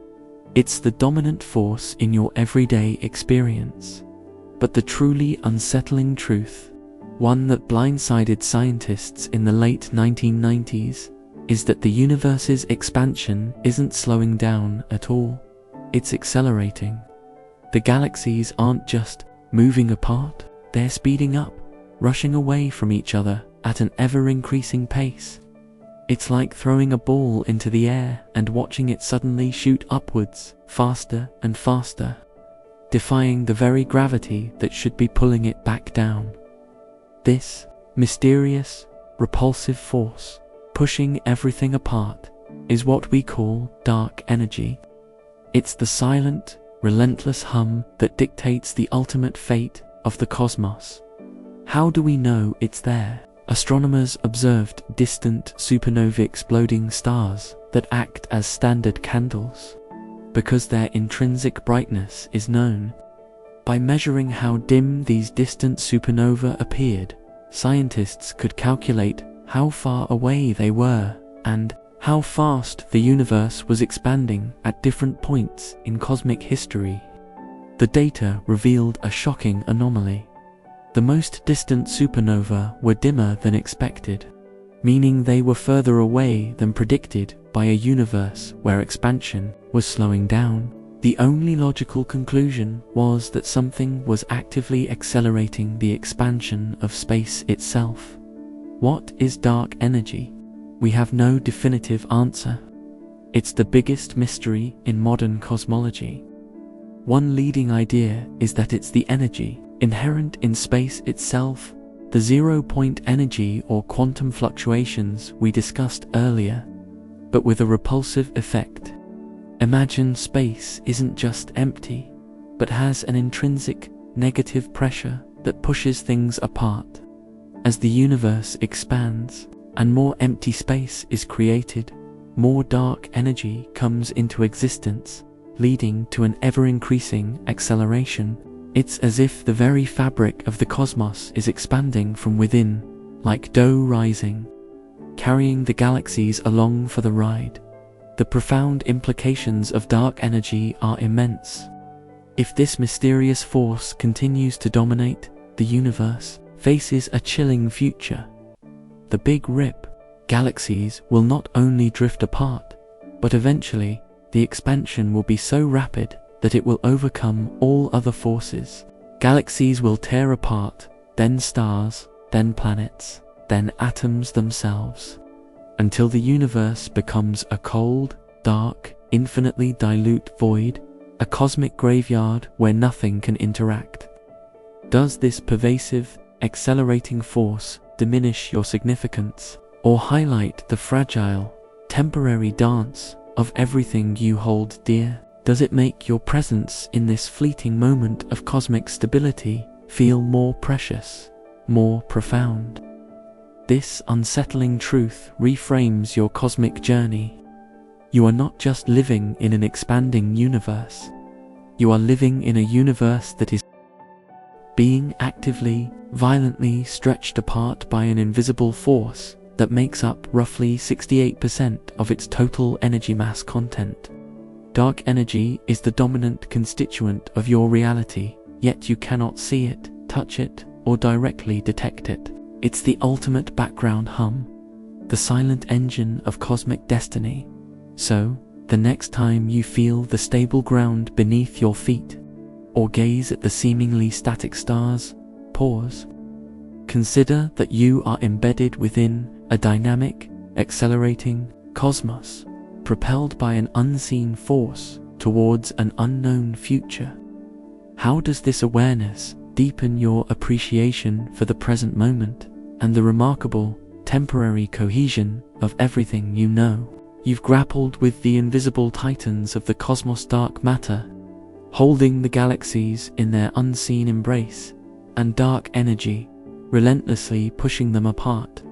It's the dominant force in your everyday experience. But the truly unsettling truth, one that blindsided scientists in the late 1990s, is that the universe's expansion isn't slowing down at all. It's accelerating. The galaxies aren't just moving apart, they're speeding up, rushing away from each other at an ever-increasing pace. It's like throwing a ball into the air and watching it suddenly shoot upwards, faster and faster, defying the very gravity that should be pulling it back down. This mysterious, repulsive force, pushing everything apart, is what we call dark energy. It's the silent, relentless hum that dictates the ultimate fate of the cosmos. How do we know it's there? Astronomers observed distant supernovae exploding stars that act as standard candles, because their intrinsic brightness is known. By measuring how dim these distant supernovae appeared, scientists could calculate how far away they were and how fast the universe was expanding at different points in cosmic history. The data revealed a shocking anomaly. The most distant supernova were dimmer than expected, meaning they were further away than predicted by a universe where expansion was slowing down. The only logical conclusion was that something was actively accelerating the expansion of space itself. What is dark energy? We have no definitive answer. It's the biggest mystery in modern cosmology. One leading idea is that it's the energy inherent in space itself, the zero-point energy or quantum fluctuations we discussed earlier, but with a repulsive effect. Imagine space isn't just empty, but has an intrinsic negative pressure that pushes things apart. As the universe expands and more empty space is created, more dark energy comes into existence, leading to an ever-increasing acceleration. It's as if the very fabric of the cosmos is expanding from within, like dough rising, carrying the galaxies along for the ride. The profound implications of dark energy are immense. If this mysterious force continues to dominate, the universe faces a chilling future. The Big Rip. Galaxies will not only drift apart, but eventually the expansion will be so rapid that it will overcome all other forces. Galaxies will tear apart, then stars, then planets, then atoms themselves, until the universe becomes a cold, dark, infinitely dilute void, a cosmic graveyard where nothing can interact. Does this pervasive, accelerating force diminish your significance, or highlight the fragile, temporary dance of everything you hold dear? Does it make your presence in this fleeting moment of cosmic stability feel more precious, more profound? This unsettling truth reframes your cosmic journey. You are not just living in an expanding universe. You are living in a universe that is being actively, violently stretched apart by an invisible force that makes up roughly 68% of its total energy mass content. Dark energy is the dominant constituent of your reality, yet you cannot see it, touch it, or directly detect it. It's the ultimate background hum, the silent engine of cosmic destiny. So, the next time you feel the stable ground beneath your feet, or gaze at the seemingly static stars, pause. Consider that you are embedded within a dynamic, accelerating cosmos, propelled by an unseen force towards an unknown future. How does this awareness deepen your appreciation for the present moment and the remarkable, temporary cohesion of everything you know? You've grappled with the invisible titans of the cosmos, dark matter, holding the galaxies in their unseen embrace, and dark energy, relentlessly pushing them apart.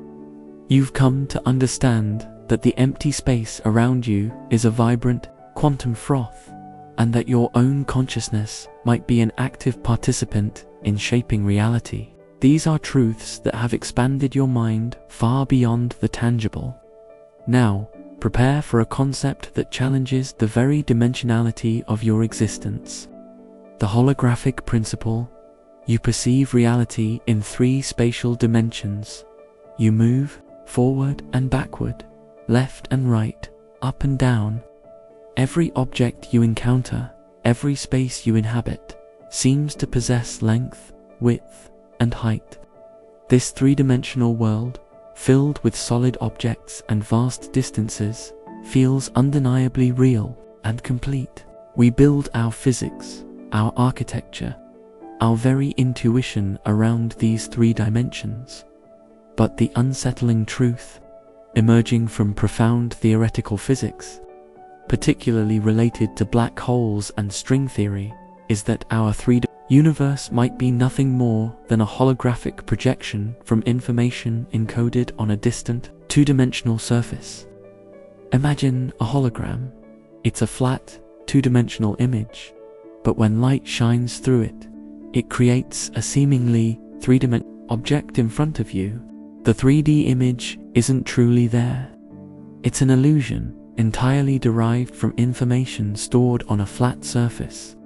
You've come to understand that the empty space around you is a vibrant quantum froth, and that your own consciousness might be an active participant in shaping reality. These are truths that have expanded your mind far beyond the tangible. Now, prepare for a concept that challenges the very dimensionality of your existence. The holographic principle. You perceive reality in 3 spatial dimensions. You move forward and backward, left and right, up and down. Every object you encounter, every space you inhabit, seems to possess length, width, and height. This 3-dimensional world, filled with solid objects and vast distances, feels undeniably real and complete. We build our physics, our architecture, our very intuition around these 3 dimensions. But the unsettling truth, emerging from profound theoretical physics, particularly related to black holes and string theory, is that our 3D universe might be nothing more than a holographic projection from information encoded on a distant, 2-dimensional surface. Imagine a hologram. It's a flat, 2-dimensional image, but when light shines through it, it creates a seemingly 3-dimensional object in front of you. The 3D image isn't truly there. It's an illusion, entirely derived from information stored on a flat surface.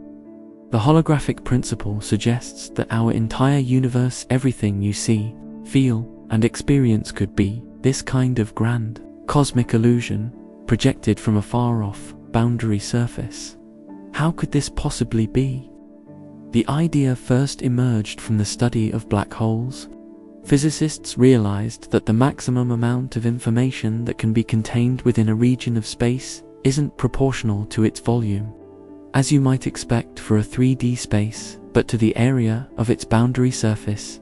The holographic principle suggests that our entire universe, everything you see, feel, and experience could be this kind of grand, cosmic illusion, projected from a far-off, boundary surface. How could this possibly be? The idea first emerged from the study of black holes. Physicists realized that the maximum amount of information that can be contained within a region of space isn't proportional to its volume, as you might expect for a 3D space, but to the area of its boundary surface.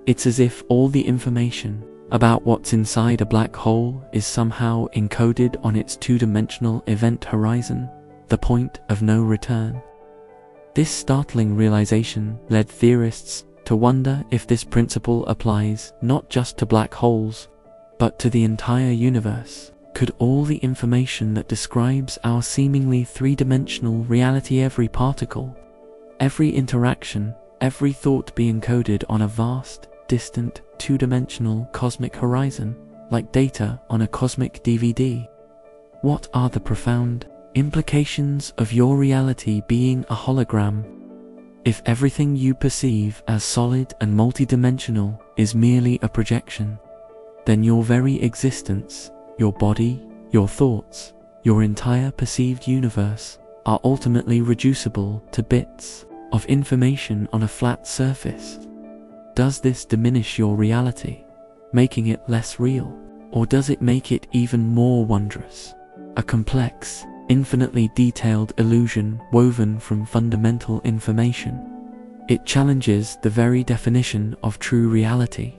It's as if all the information about what's inside a black hole is somehow encoded on its 2-dimensional event horizon, the point of no return. This startling realization led theorists to wonder if this principle applies not just to black holes, but to the entire universe. Could all the information that describes our seemingly 3-dimensional reality, every particle, every interaction, every thought, be encoded on a vast, distant, 2-dimensional cosmic horizon, like data on a cosmic DVD? What are the profound implications of your reality being a hologram? If everything you perceive as solid and multidimensional is merely a projection, then your very existence, your body, your thoughts, your entire perceived universe are ultimately reducible to bits of information on a flat surface. Does this diminish your reality, making it less real? Or does it make it even more wondrous? A complex, infinitely detailed illusion woven from fundamental information. It challenges the very definition of true reality.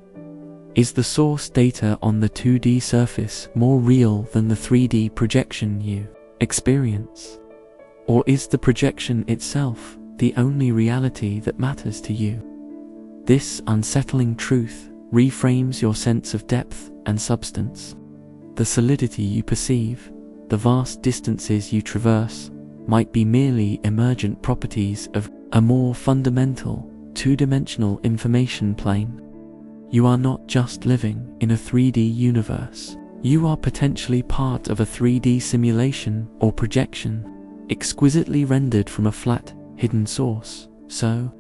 Is the source data on the 2D surface more real than the 3D projection you experience? Or is the projection itself the only reality that matters to you? This unsettling truth reframes your sense of depth and substance. The solidity you perceive, the vast distances you traverse, might be merely emergent properties of a more fundamental, 2-dimensional information plane. You are not just living in a 3D universe. You are potentially part of a 3D simulation or projection, exquisitely rendered from a flat, hidden source. So,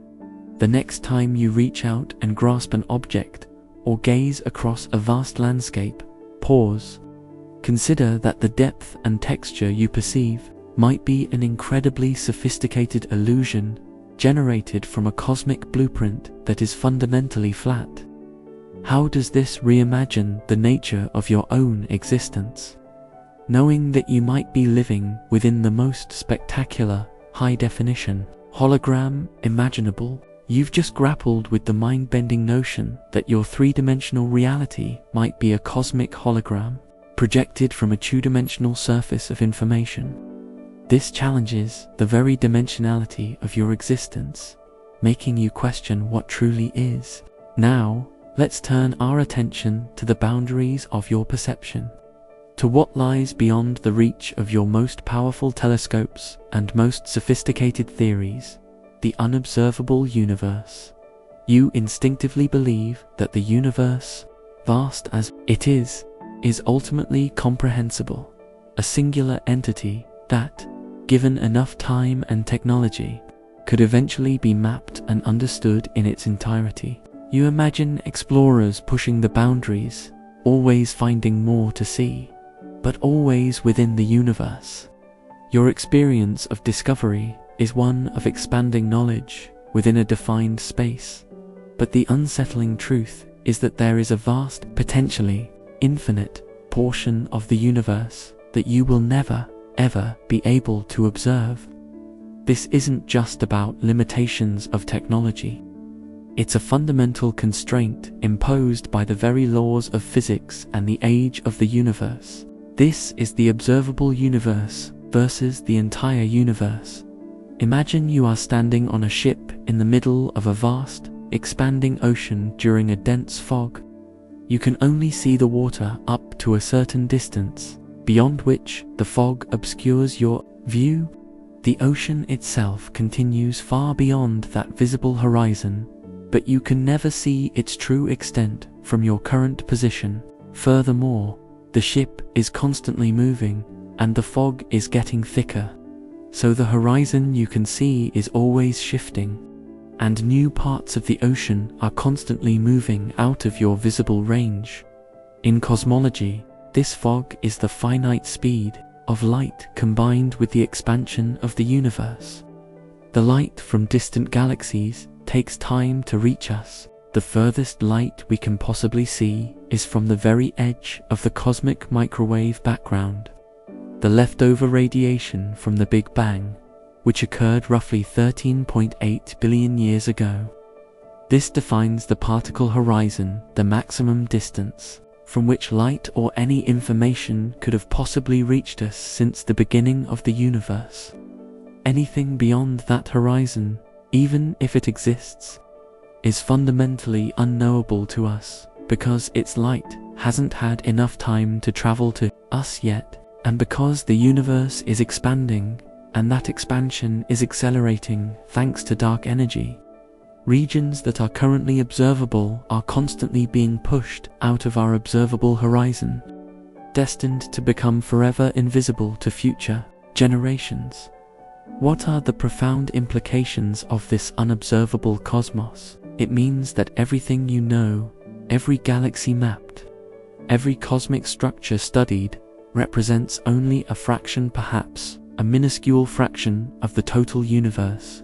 the next time you reach out and grasp an object, or gaze across a vast landscape, pause. Consider that the depth and texture you perceive might be an incredibly sophisticated illusion generated from a cosmic blueprint that is fundamentally flat. How does this reimagine the nature of your own existence? Knowing that you might be living within the most spectacular, high-definition hologram imaginable, you've just grappled with the mind-bending notion that your three-dimensional reality might be a cosmic hologram, projected from a two-dimensional surface of information. This challenges the very dimensionality of your existence, making you question what truly is. Now, let's turn our attention to the boundaries of your perception, to what lies beyond the reach of your most powerful telescopes and most sophisticated theories, the unobservable universe. You instinctively believe that the universe, vast as it is ultimately comprehensible, a singular entity that, given enough time and technology, could eventually be mapped and understood in its entirety. You imagine explorers pushing the boundaries, always finding more to see, but always within the universe. Your experience of discovery is one of expanding knowledge within a defined space, but the unsettling truth is that there is a vast, potentially infinite portion of the universe that you will never, ever be able to observe. This isn't just about limitations of technology. It's a fundamental constraint imposed by the very laws of physics and the age of the universe. This is the observable universe versus the entire universe. Imagine you are standing on a ship in the middle of a vast, expanding ocean during a dense fog. You can only see the water up to a certain distance, beyond which the fog obscures your view. The ocean itself continues far beyond that visible horizon, but you can never see its true extent from your current position. Furthermore, the ship is constantly moving, and the fog is getting thicker, so the horizon you can see is always shifting, and new parts of the ocean are constantly moving out of your visible range. In cosmology, this fog is the finite speed of light combined with the expansion of the universe. The light from distant galaxies takes time to reach us. The furthest light we can possibly see is from the very edge of the cosmic microwave background, the leftover radiation from the Big Bang, which occurred roughly 13.8 billion years ago. This defines the particle horizon, the maximum distance from which light or any information could have possibly reached us since the beginning of the universe. Anything beyond that horizon, even if it exists, is fundamentally unknowable to us because its light hasn't had enough time to travel to us yet, and because the universe is expanding, and that expansion is accelerating thanks to dark energy. Regions that are currently observable are constantly being pushed out of our observable horizon, destined to become forever invisible to future generations. What are the profound implications of this unobservable cosmos? It means that everything you know, every galaxy mapped, every cosmic structure studied, represents only a fraction, perhaps a minuscule fraction, of the total universe.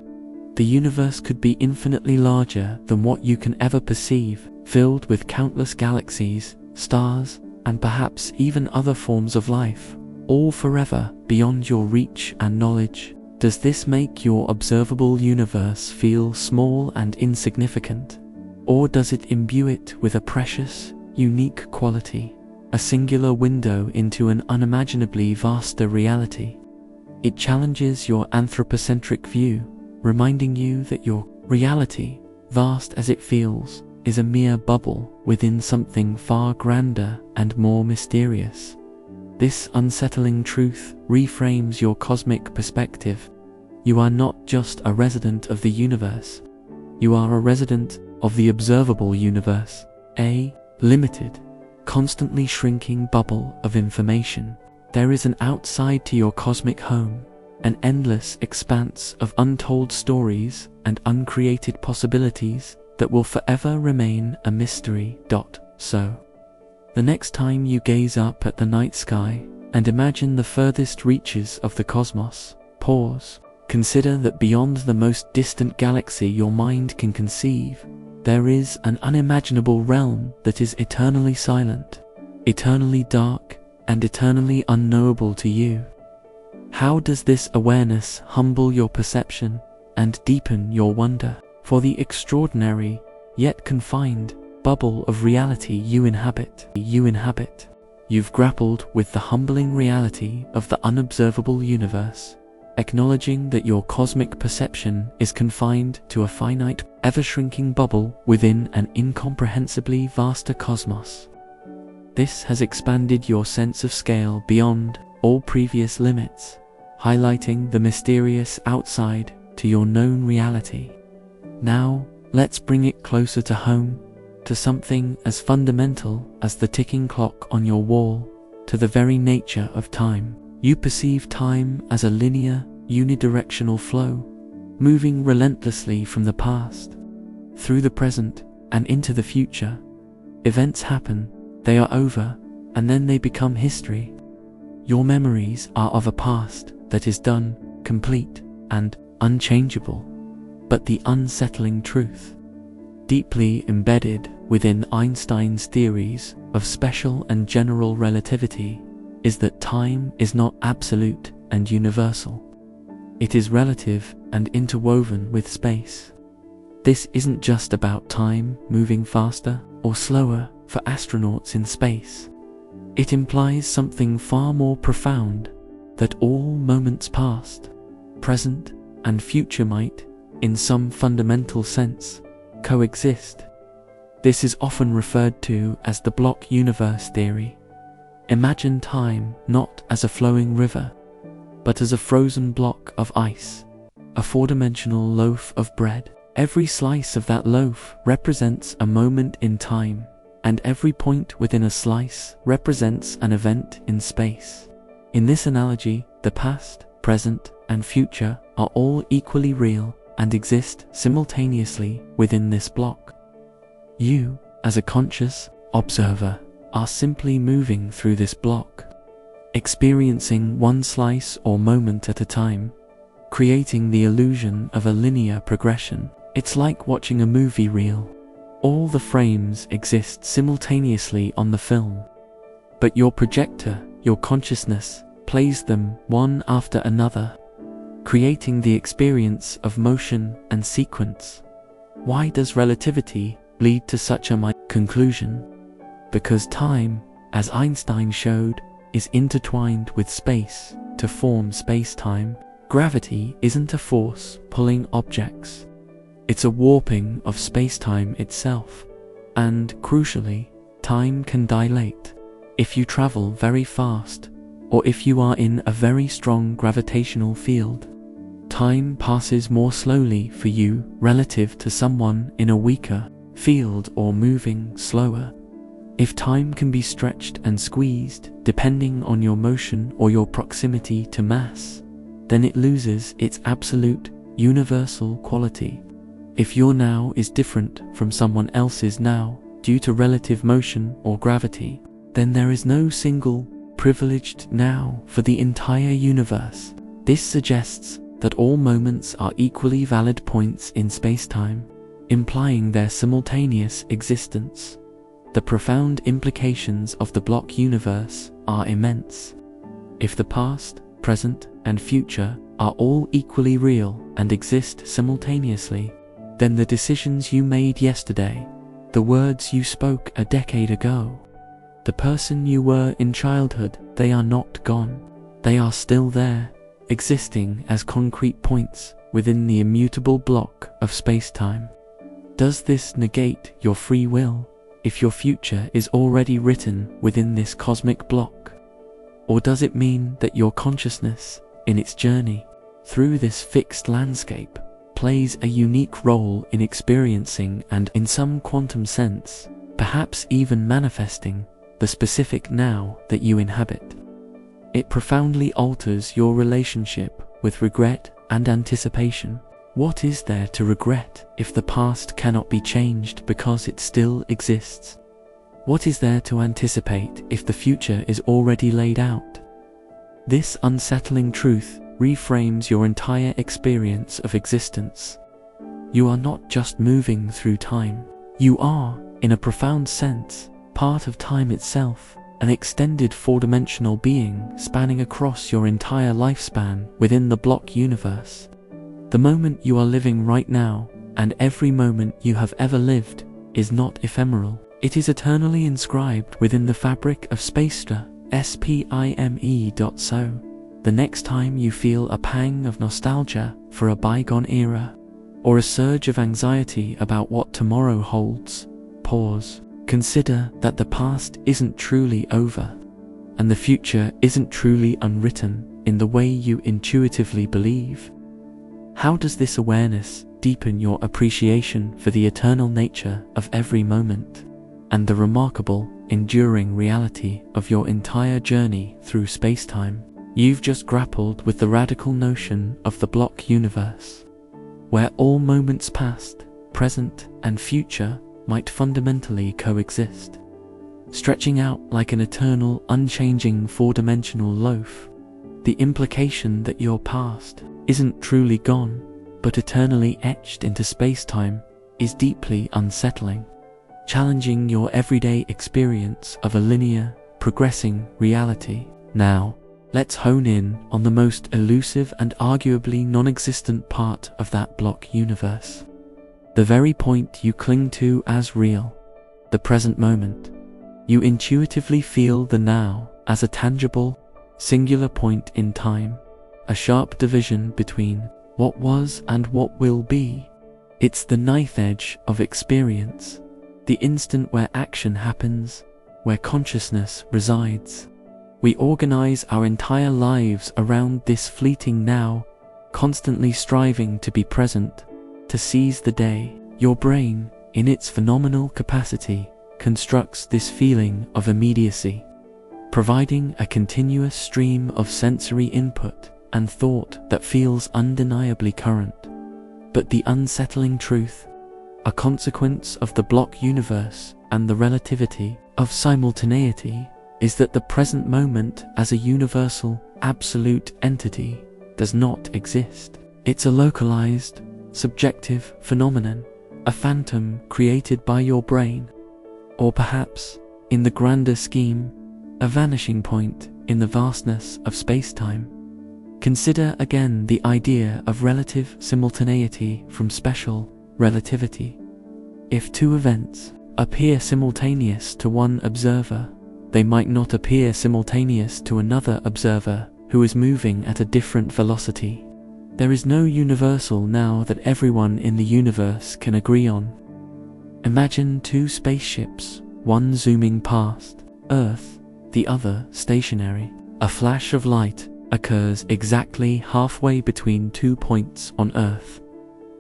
The universe could be infinitely larger than what you can ever perceive, filled with countless galaxies, stars, and perhaps even other forms of life, all forever beyond your reach and knowledge. Does this make your observable universe feel small and insignificant? Or does it imbue it with a precious, unique quality, a singular window into an unimaginably vaster reality? It challenges your anthropocentric view, reminding you that your reality, vast as it feels, is a mere bubble within something far grander and more mysterious. This unsettling truth reframes your cosmic perspective. You are not just a resident of the universe. You are a resident of the observable universe, a limited, constantly shrinking bubble of information. There is an outside to your cosmic home, an endless expanse of untold stories and uncreated possibilities that will forever remain a mystery. So, the next time you gaze up at the night sky and imagine the furthest reaches of the cosmos, pause, Consider that beyond the most distant galaxy your mind can conceive, there is an unimaginable realm that is eternally silent, eternally dark, and eternally unknowable to you. How does this awareness humble your perception and deepen your wonder for the extraordinary, yet confined, bubble of reality you inhabit? You've grappled with the humbling reality of the unobservable universe, acknowledging that your cosmic perception is confined to a finite, ever-shrinking bubble within an incomprehensibly vaster cosmos. This has expanded your sense of scale beyond all previous limits, highlighting the mysterious outside to your known reality. Now, let's bring it closer to home, to something as fundamental as the ticking clock on your wall, to the very nature of time. You perceive time as a linear, unidirectional flow, moving relentlessly from the past, through the present, and into the future. Events happen, they are over, and then they become history. Your memories are of a past that is done, complete, and unchangeable. But the unsettling truth, deeply embedded within Einstein's theories of special and general relativity, is that time is not absolute and universal. It is relative and interwoven with space. This isn't just about time moving faster or slower for astronauts in space. It implies something far more profound, that all moments past, present, and future might, in some fundamental sense, coexist. This is often referred to as the block universe theory. Imagine time not as a flowing river, but as a frozen block of ice, a four-dimensional loaf of bread. Every slice of that loaf represents a moment in time, and every point within a slice represents an event in space. In this analogy, the past, present, and future are all equally real and exist simultaneously within this block. You, as a conscious observer, are simply moving through this block, experiencing one slice or moment at a time, creating the illusion of a linear progression. It's like watching a movie reel. All the frames exist simultaneously on the film, but your projector, your consciousness, plays them one after another, creating the experience of motion and sequence. Why does relativity lead to such a conclusion? Because time, as Einstein showed, is intertwined with space to form space-time. Gravity isn't a force pulling objects. It's a warping of space-time itself. And, crucially, time can dilate. If you travel very fast, or if you are in a very strong gravitational field, time passes more slowly for you relative to someone in a weaker field or moving slower. If time can be stretched and squeezed depending on your motion or your proximity to mass, then it loses its absolute, universal quality. If your now is different from someone else's now due to relative motion or gravity, then there is no single, privileged now for the entire universe. This suggests that all moments are equally valid points in space-time, implying their simultaneous existence. The profound implications of the block universe are immense. If the past, present, and future are all equally real and exist simultaneously, then the decisions you made yesterday, the words you spoke a decade ago, the person you were in childhood, they are not gone. They are still there, existing as concrete points within the immutable block of space-time. Does this negate your free will if your future is already written within this cosmic block? Or does it mean that your consciousness, in its journey through this fixed landscape, plays a unique role in experiencing and, in some quantum sense, perhaps even manifesting the specific now that you inhabit? It profoundly alters your relationship with regret and anticipation. What is there to regret if the past cannot be changed because it still exists? What is there to anticipate if the future is already laid out? This unsettling truth reframes your entire experience of existence. You are not just moving through time. You are, in a profound sense, part of time itself, an extended four-dimensional being spanning across your entire lifespan within the block universe. The moment you are living right now, and every moment you have ever lived, is not ephemeral. It is eternally inscribed within the fabric of spacetime. So, the next time you feel a pang of nostalgia for a bygone era, or a surge of anxiety about what tomorrow holds, pause. Consider that the past isn't truly over, and the future isn't truly unwritten in the way you intuitively believe. How does this awareness deepen your appreciation for the eternal nature of every moment, and the remarkable, enduring reality of your entire journey through space-time? You've just grappled with the radical notion of the block universe, where all moments past, present, and future might fundamentally coexist, stretching out like an eternal, unchanging four-dimensional loaf. The implication that your past isn't truly gone, but eternally etched into space-time, is deeply unsettling, challenging your everyday experience of a linear, progressing reality. Now, let's hone in on the most elusive and arguably non-existent part of that block universe. The very point you cling to as real, the present moment. You intuitively feel the now as a tangible, singular point in time, a sharp division between what was and what will be. It's the knife edge of experience, the instant where action happens, where consciousness resides. We organize our entire lives around this fleeting now, constantly striving to be present, to seize the day. Your brain, in its phenomenal capacity, constructs this feeling of immediacy, providing a continuous stream of sensory input and thought that feels undeniably current. But the unsettling truth, a consequence of the block universe and the relativity of simultaneity, is that the present moment as a universal, absolute entity does not exist. It's a localized, subjective phenomenon, a phantom created by your brain, or perhaps, in the grander scheme, a vanishing point in the vastness of space-time. Consider again the idea of relative simultaneity from special relativity. If two events appear simultaneous to one observer, they might not appear simultaneous to another observer who is moving at a different velocity. There is no universal now that everyone in the universe can agree on. Imagine two spaceships, one zooming past Earth, the other stationary. A flash of light occurs exactly halfway between 2 points on Earth.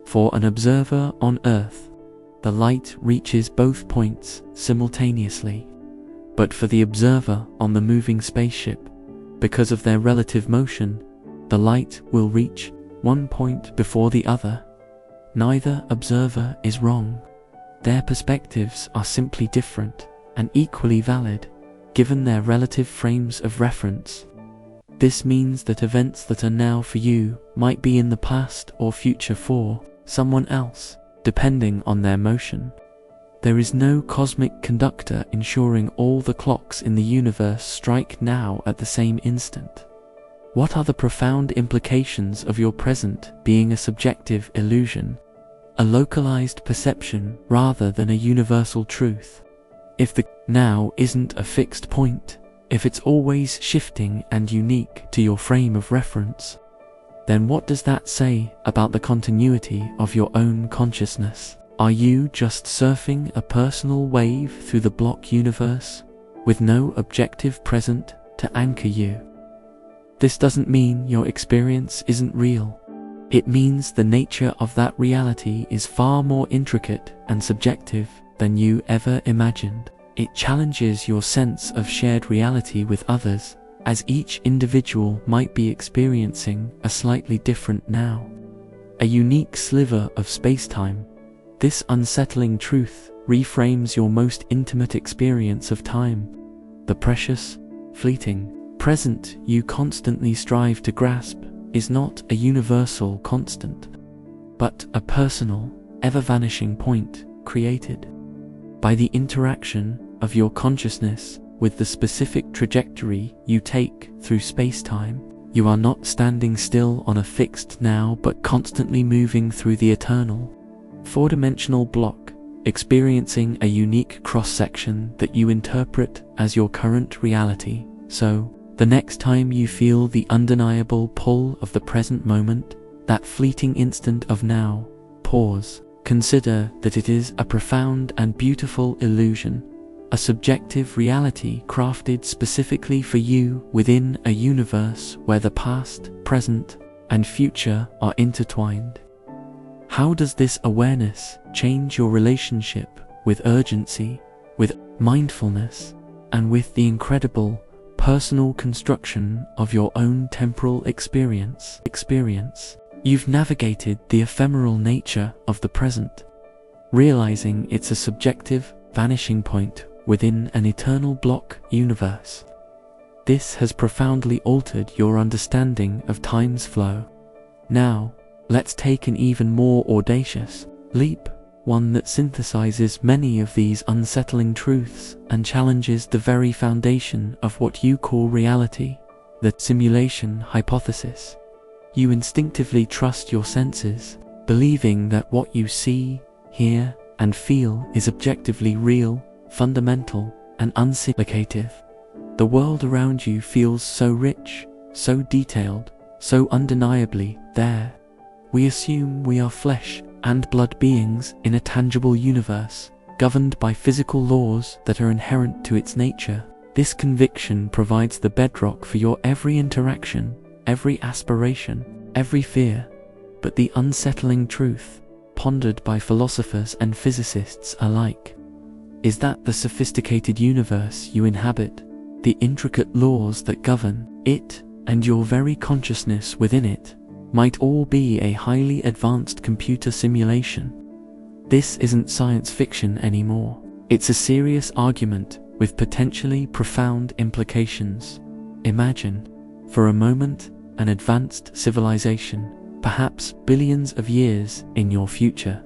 For an observer on Earth, the light reaches both points simultaneously. But for the observer on the moving spaceship, because of their relative motion, the light will reach one point before the other. Neither observer is wrong. Their perspectives are simply different and equally valid, given their relative frames of reference. This means that events that are now for you might be in the past or future for someone else, depending on their motion. There is no cosmic conductor ensuring all the clocks in the universe strike now at the same instant. What are the profound implications of your present being a subjective illusion, a localized perception rather than a universal truth? If the now isn't a fixed point, if it's always shifting and unique to your frame of reference, then what does that say about the continuity of your own consciousness? Are you just surfing a personal wave through the block universe, with no objective present to anchor you? This doesn't mean your experience isn't real. It means the nature of that reality is far more intricate and subjective than you ever imagined. It challenges your sense of shared reality with others, as each individual might be experiencing a slightly different now, a unique sliver of space-time. This unsettling truth reframes your most intimate experience of time, the precious, fleeting present you constantly strive to grasp, is not a universal constant, but a personal, ever-vanishing point created by the interaction of your consciousness with the specific trajectory you take through space-time. You are not standing still on a fixed now, but constantly moving through the eternal, four-dimensional block, experiencing a unique cross-section that you interpret as your current reality. So, the next time you feel the undeniable pull of the present moment, that fleeting instant of now, pause. Consider that it is a profound and beautiful illusion, a subjective reality crafted specifically for you within a universe where the past, present, and future are intertwined. How does this awareness change your relationship with urgency, with mindfulness, and with the incredible personal construction of your own temporal experience? You've navigated the ephemeral nature of the present, realizing it's a subjective, vanishing point within an eternal block universe. This has profoundly altered your understanding of time's flow. Now, let's take an even more audacious leap, one that synthesizes many of these unsettling truths and challenges the very foundation of what you call reality, the simulation hypothesis. You instinctively trust your senses, believing that what you see, hear, and feel is objectively real, fundamental, and unsimplicative. The world around you feels so rich, so detailed, so undeniably there. We assume we are flesh and blood beings in a tangible universe, governed by physical laws that are inherent to its nature. This conviction provides the bedrock for your every interaction, every aspiration, every fear. But the unsettling truth, pondered by philosophers and physicists alike, is that the sophisticated universe you inhabit, the intricate laws that govern it, and your very consciousness within it, might all be a highly advanced computer simulation. This isn't science fiction anymore. It's a serious argument with potentially profound implications. Imagine, for a moment, an advanced civilization, perhaps billions of years in your future,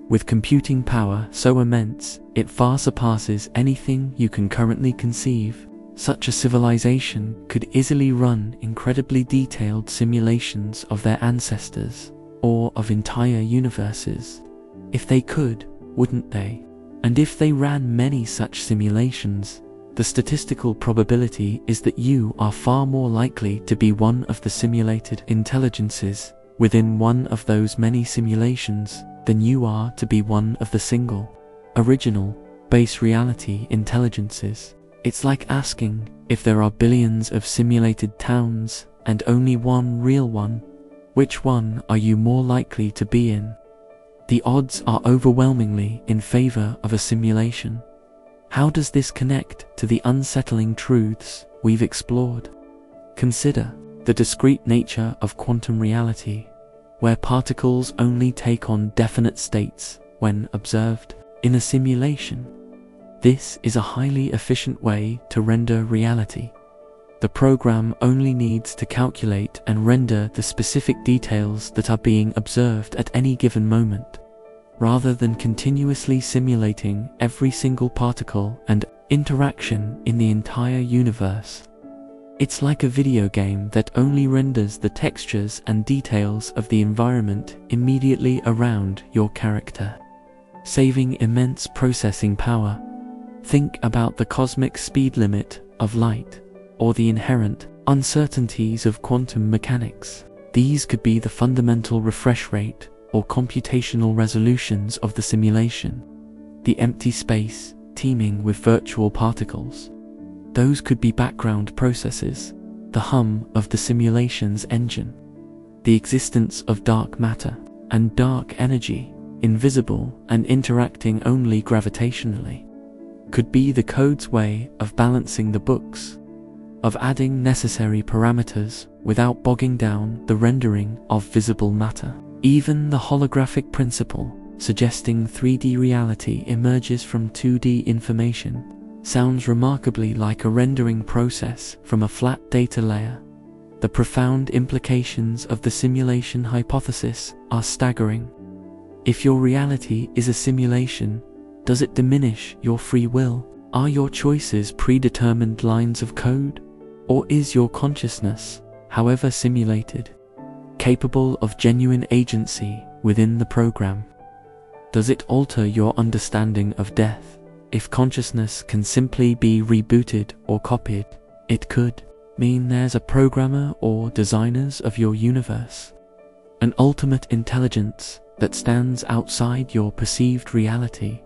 with computing power so immense it far surpasses anything you can currently conceive. Such a civilization could easily run incredibly detailed simulations of their ancestors, or of entire universes. If they could, wouldn't they? And if they ran many such simulations, the statistical probability is that you are far more likely to be one of the simulated intelligences within one of those many simulations than you are to be one of the single, original, base reality intelligences. It's like asking, if there are billions of simulated towns and only one real one, which one are you more likely to be in? The odds are overwhelmingly in favor of a simulation. How does this connect to the unsettling truths we've explored? Consider the discrete nature of quantum reality, where particles only take on definite states when observed in a simulation. This is a highly efficient way to render reality. The program only needs to calculate and render the specific details that are being observed at any given moment, rather than continuously simulating every single particle and interaction in the entire universe. It's like a video game that only renders the textures and details of the environment immediately around your character, saving immense processing power. Think about the cosmic speed limit of light, or the inherent uncertainties of quantum mechanics. These could be the fundamental refresh rate or computational resolutions of the simulation, the empty space teeming with virtual particles. Those could be background processes, the hum of the simulation's engine, the existence of dark matter and dark energy, invisible and interacting only gravitationally, could be the code's way of balancing the books, of adding necessary parameters without bogging down the rendering of visible matter. Even the holographic principle, suggesting 3D reality emerges from 2D information, sounds remarkably like a rendering process from a flat data layer. The profound implications of the simulation hypothesis are staggering. If your reality is a simulation, does it diminish your free will? Are your choices predetermined lines of code? Or is your consciousness, however simulated, capable of genuine agency within the program? Does it alter your understanding of death? If consciousness can simply be rebooted or copied, it could mean there's a programmer or designers of your universe, an ultimate intelligence that stands outside your perceived reality.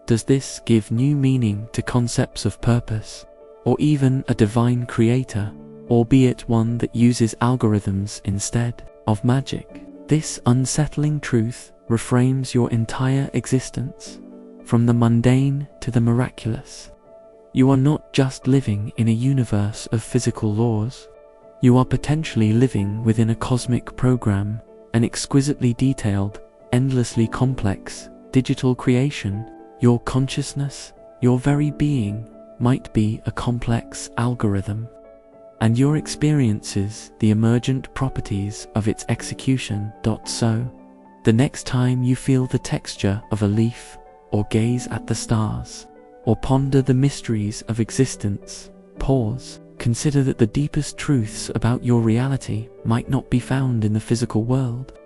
Does this give new meaning to concepts of purpose, or even a divine creator, albeit one that uses algorithms instead of magic? This unsettling truth reframes your entire existence, from the mundane to the miraculous. You are not just living in a universe of physical laws. You are potentially living within a cosmic program, an exquisitely detailed, endlessly complex, digital creation. Your consciousness, your very being, might be a complex algorithm, and your experiences the emergent properties of its execution. So, the next time you feel the texture of a leaf, or gaze at the stars, or ponder the mysteries of existence, pause. Consider that the deepest truths about your reality might not be found in the physical world,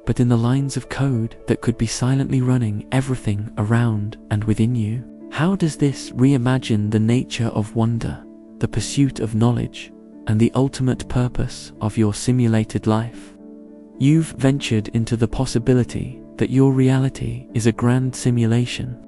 but in the lines of code that could be silently running everything around and within you. How does this reimagine the nature of wonder, the pursuit of knowledge, and the ultimate purpose of your simulated life? You've ventured into the possibility that your reality is a grand simulation,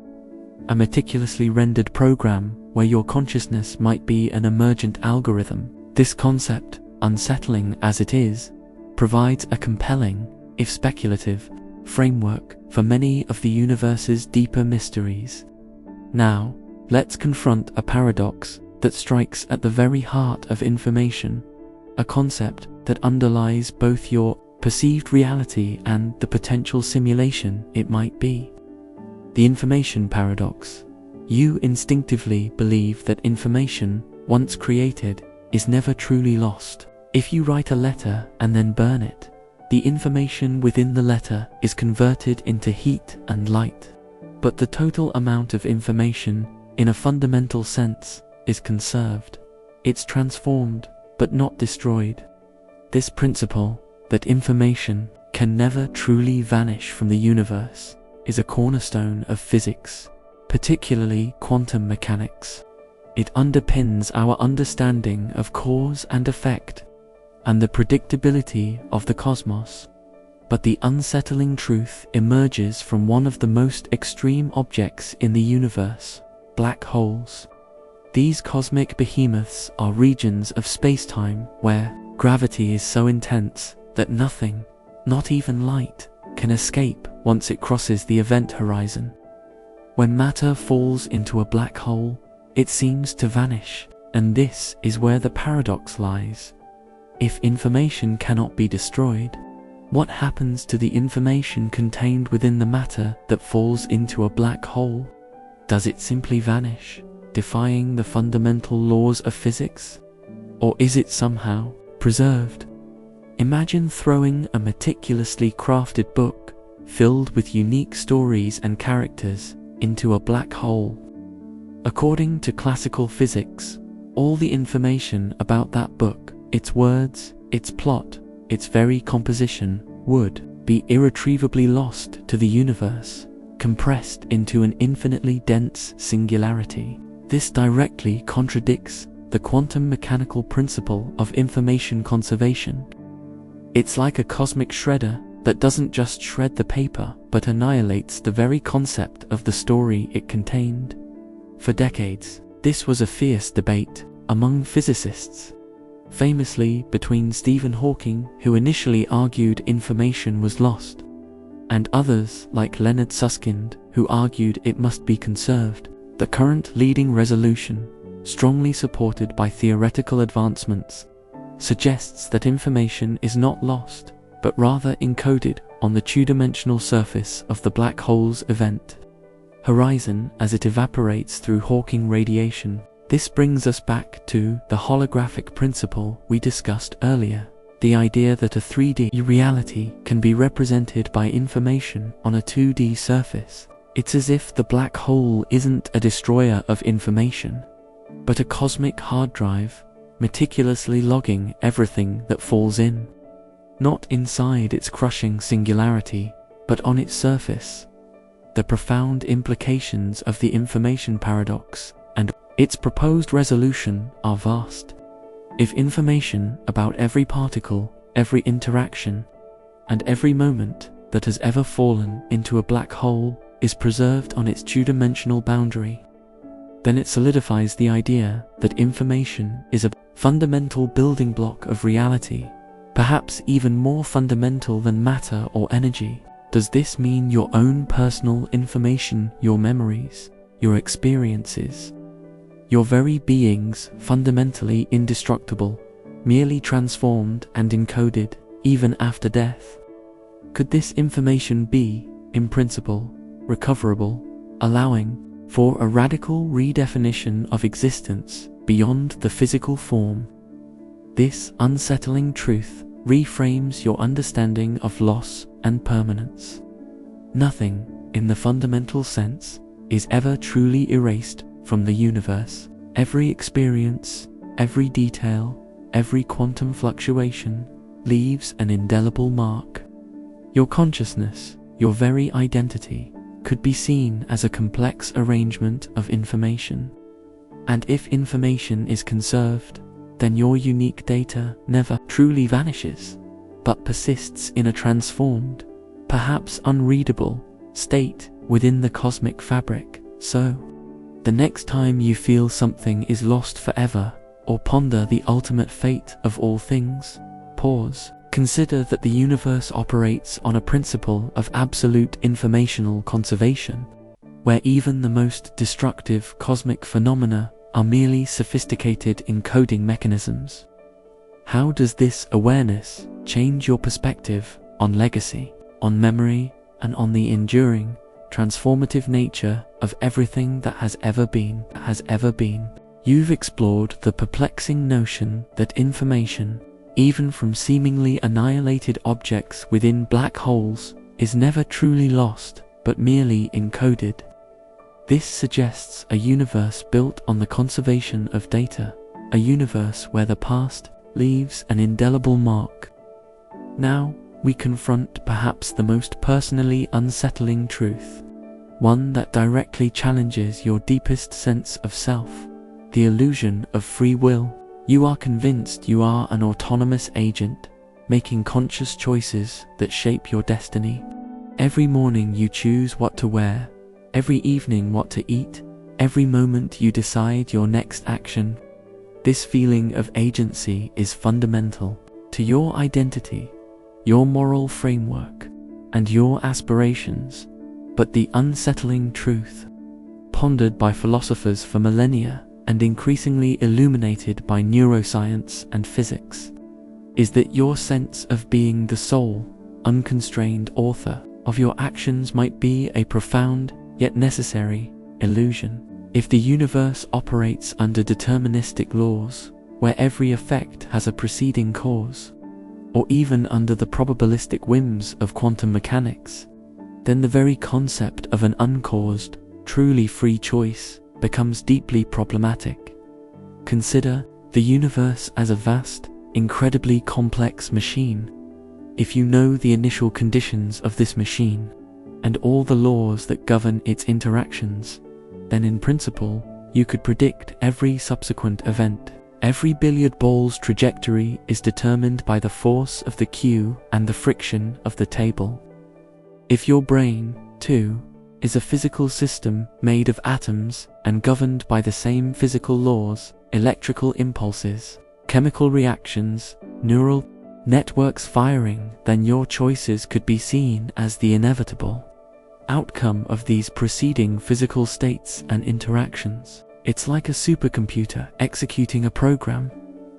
a meticulously rendered program where your consciousness might be an emergent algorithm. This concept, unsettling as it is, provides a compelling, if speculative, framework for many of the universe's deeper mysteries. Now, let's confront a paradox that strikes at the very heart of information, a concept that underlies both your perceived reality and the potential simulation it might be. The information paradox. You instinctively believe that information, once created, is never truly lost. If you write a letter and then burn it, the information within the letter is converted into heat and light. But the total amount of information, in a fundamental sense, is conserved. It's transformed, but not destroyed. This principle, that information can never truly vanish from the universe, is a cornerstone of physics, particularly quantum mechanics. It underpins our understanding of cause and effect, and the predictability of the cosmos. But the unsettling truth emerges from one of the most extreme objects in the universe: black holes. These cosmic behemoths are regions of space-time where gravity is so intense that nothing, not even light, can escape once it crosses the event horizon. When matter falls into a black hole, it seems to vanish, and this is where the paradox lies. If information cannot be destroyed, what happens to the information contained within the matter that falls into a black hole? Does it simply vanish, defying the fundamental laws of physics? Or is it somehow preserved? Imagine throwing a meticulously crafted book, filled with unique stories and characters, into a black hole. According to classical physics, all the information about that book, its words, its plot, its very composition, would be irretrievably lost to the universe, compressed into an infinitely dense singularity. This directly contradicts the quantum mechanical principle of information conservation. It's like a cosmic shredder that doesn't just shred the paper, but annihilates the very concept of the story it contained. For decades, this was a fierce debate among physicists, famously between Stephen Hawking, who initially argued information was lost, and others like Leonard Susskind, who argued it must be conserved. The current leading resolution, strongly supported by theoretical advancements, suggests that information is not lost, but rather encoded on the two-dimensional surface of the black hole's event horizon as it evaporates through Hawking radiation. This brings us back to the holographic principle we discussed earlier, the idea that a 3D reality can be represented by information on a 2D surface. It's as if the black hole isn't a destroyer of information, but a cosmic hard drive, meticulously logging everything that falls in. Not inside its crushing singularity, but on its surface. The profound implications of the information paradox and its proposed resolution are vast. If information about every particle, every interaction, and every moment that has ever fallen into a black hole is preserved on its two-dimensional boundary, then it solidifies the idea that information is a fundamental building block of reality, perhaps even more fundamental than matter or energy. Does this mean your own personal information, your memories, your experiences, your very beings fundamentally indestructible, merely transformed and encoded even after death? Could this information be, in principle, recoverable, allowing for a radical redefinition of existence beyond the physical form? This unsettling truth reframes your understanding of loss and permanence. Nothing, in the fundamental sense, is ever truly erased from the universe. Every experience, every detail, every quantum fluctuation leaves an indelible mark. Your consciousness, your very identity, could be seen as a complex arrangement of information. And if information is conserved, then your unique data never truly vanishes, but persists in a transformed, perhaps unreadable, state within the cosmic fabric. So, the next time you feel something is lost forever, or ponder the ultimate fate of all things, pause. Consider that the universe operates on a principle of absolute informational conservation, where even the most destructive cosmic phenomena are merely sophisticated encoding mechanisms. How does this awareness change your perspective on legacy, on memory, and on the enduring, transformative nature of everything that has ever been? You've explored the perplexing notion that information, even from seemingly annihilated objects within black holes, is never truly lost, but merely encoded. This suggests a universe built on the conservation of data, a universe where the past leaves an indelible mark. Now, we confront perhaps the most personally unsettling truth, one that directly challenges your deepest sense of self, the illusion of free will. You are convinced you are an autonomous agent, making conscious choices that shape your destiny. Every morning you choose what to wear, every evening what to eat, every moment you decide your next action. This feeling of agency is fundamental to your identity, your moral framework, and your aspirations. But the unsettling truth, pondered by philosophers for millennia and increasingly illuminated by neuroscience and physics, is that your sense of being the sole, unconstrained author of your actions might be a profound, yet necessary, illusion. If the universe operates under deterministic laws, where every effect has a preceding cause, or even under the probabilistic whims of quantum mechanics, then the very concept of an uncaused, truly free choice becomes deeply problematic. Consider the universe as a vast, incredibly complex machine. If you know the initial conditions of this machine, and all the laws that govern its interactions, then in principle, you could predict every subsequent event. Every billiard ball's trajectory is determined by the force of the cue and the friction of the table. If your brain, too, is a physical system made of atoms and governed by the same physical laws, electrical impulses, chemical reactions, neural networks firing, then your choices could be seen as the inevitable outcome of these preceding physical states and interactions. It's like a supercomputer executing a program.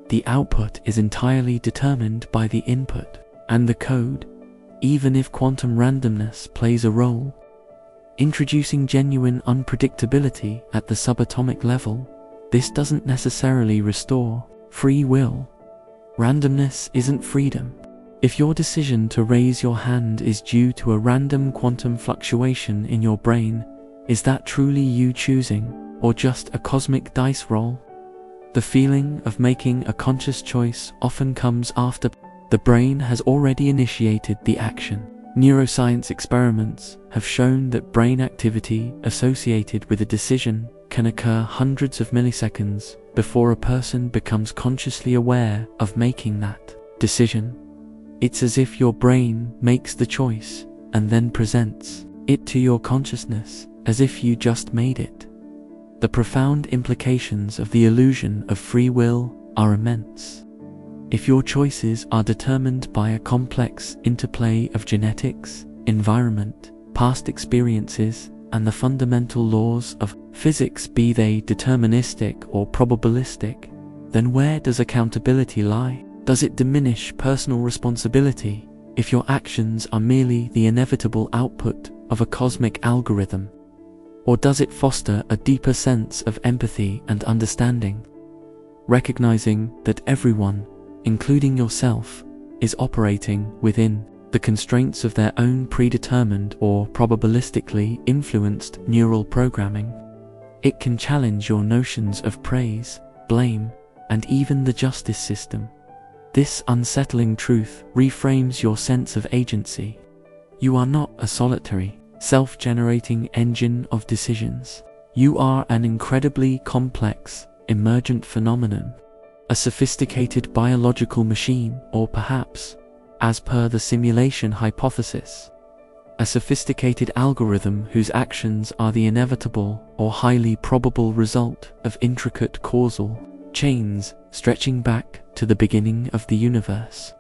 The output is entirely determined by the input and the code, even if quantum randomness plays a role. Introducing genuine unpredictability at the subatomic level, this doesn't necessarily restore free will. Randomness isn't freedom. If your decision to raise your hand is due to a random quantum fluctuation in your brain, is that truly you choosing, or just a cosmic dice roll? The feeling of making a conscious choice often comes after the brain has already initiated the action. Neuroscience experiments have shown that brain activity associated with a decision can occur hundreds of milliseconds before a person becomes consciously aware of making that decision. It's as if your brain makes the choice and then presents it to your consciousness as if you just made it. The profound implications of the illusion of free will are immense. If your choices are determined by a complex interplay of genetics, environment, past experiences, and the fundamental laws of physics, be they deterministic or probabilistic, then where does accountability lie? Does it diminish personal responsibility if your actions are merely the inevitable output of a cosmic algorithm? Or does it foster a deeper sense of empathy and understanding, recognizing that everyone, including yourself, is operating within the constraints of their own predetermined or probabilistically influenced neural programming? It can challenge your notions of praise, blame, and even the justice system. This unsettling truth reframes your sense of agency. You are not a solitary, self-generating engine of decisions. You are an incredibly complex, emergent phenomenon, a sophisticated biological machine, or perhaps, as per the simulation hypothesis, a sophisticated algorithm whose actions are the inevitable or highly probable result of intricate causal chains stretching back to the beginning of the universe.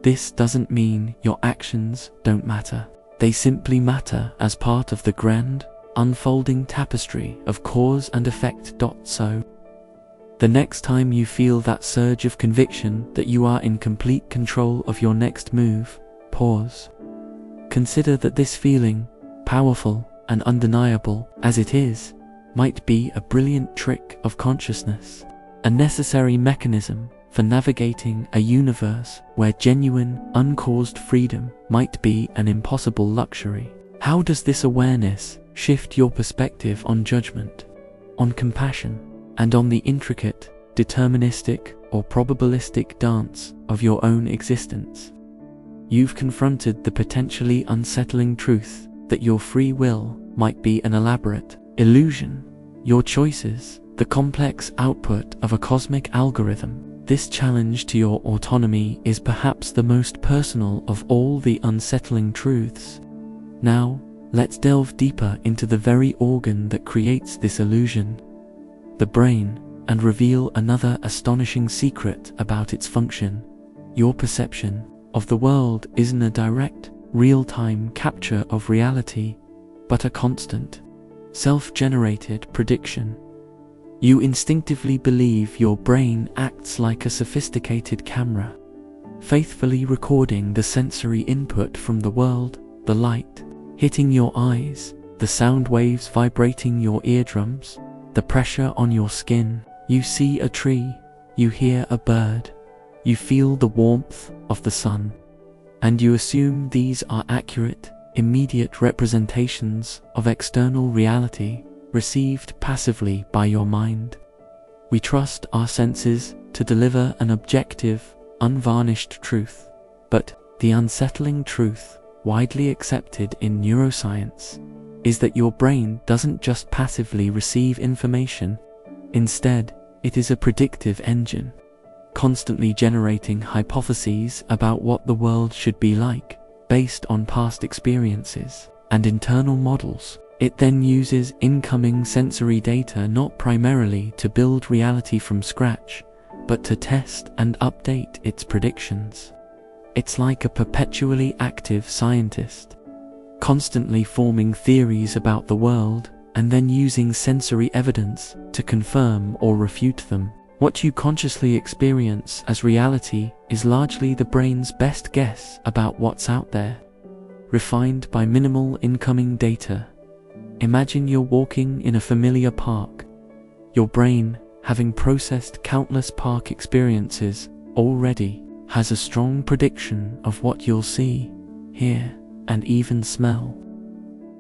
This doesn't mean your actions don't matter. They simply matter as part of the grand, unfolding tapestry of cause and effect. So, the next time you feel that surge of conviction that you are in complete control of your next move, pause. Consider that this feeling, powerful and undeniable as it is, might be a brilliant trick of consciousness, a necessary mechanism for navigating a universe where genuine, uncaused freedom might be an impossible luxury. How does this awareness shift your perspective on judgment, on compassion, and on the intricate, deterministic or probabilistic dance of your own existence? You've confronted the potentially unsettling truth that your free will might be an elaborate illusion. Your choices, the complex output of a cosmic algorithm. This challenge to your autonomy is perhaps the most personal of all the unsettling truths. Now, let's delve deeper into the very organ that creates this illusion, the brain, and reveal another astonishing secret about its function. Your perception of the world isn't a direct, real-time capture of reality, but a constant, self-generated prediction. You instinctively believe your brain acts like a sophisticated camera, faithfully recording the sensory input from the world, the light hitting your eyes, the sound waves vibrating your eardrums, the pressure on your skin. You see a tree, you hear a bird, you feel the warmth of the sun, and you assume these are accurate, immediate representations of external reality received passively by your mind. We trust our senses to deliver an objective, unvarnished truth, but the unsettling truth, widely accepted in neuroscience, is that your brain doesn't just passively receive information. Instead, it is a predictive engine, constantly generating hypotheses about what the world should be like, based on past experiences and internal models. It then uses incoming sensory data not primarily to build reality from scratch, but to test and update its predictions. It's like a perpetually active scientist, constantly forming theories about the world and then using sensory evidence to confirm or refute them. What you consciously experience as reality is largely the brain's best guess about what's out there, refined by minimal incoming data. Imagine you're walking in a familiar park. Your brain having processed countless park experiences already, has a strong prediction of what you'll see, hear, and even smell.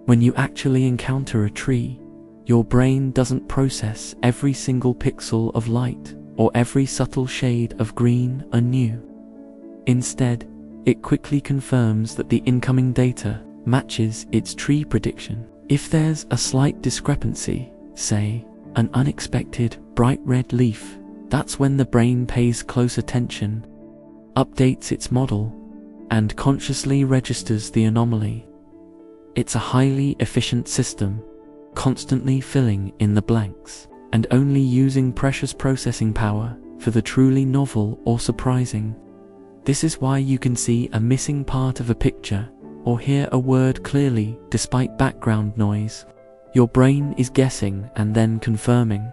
When you actually encounter a tree, your brain doesn't process every single pixel of light or every subtle shade of green anew. Instead, it quickly confirms that the incoming data matches its tree prediction. If there's a slight discrepancy, say, an unexpected bright red leaf, that's when the brain pays close attention, updates its model, and consciously registers the anomaly. It's a highly efficient system, constantly filling in the blanks, and only using precious processing power for the truly novel or surprising. This is why you can see a missing part of a picture or hear a word clearly despite background noise. Your brain is guessing and then confirming.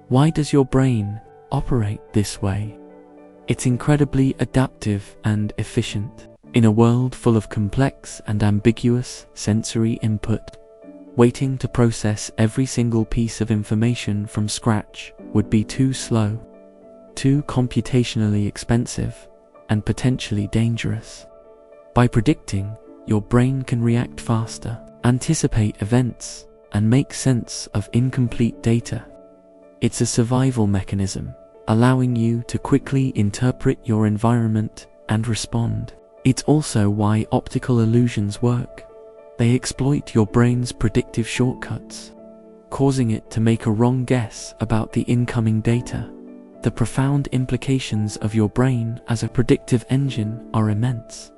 Why does your brain operate this way? It's incredibly adaptive and efficient. In a world full of complex and ambiguous sensory input, waiting to process every single piece of information from scratch would be too slow, too computationally expensive, and potentially dangerous. By predicting, your brain can react faster, anticipate events, and make sense of incomplete data. It's a survival mechanism, allowing you to quickly interpret your environment and respond. It's also why optical illusions work. They exploit your brain's predictive shortcuts, causing it to make a wrong guess about the incoming data. The profound implications of your brain as a predictive engine are immense.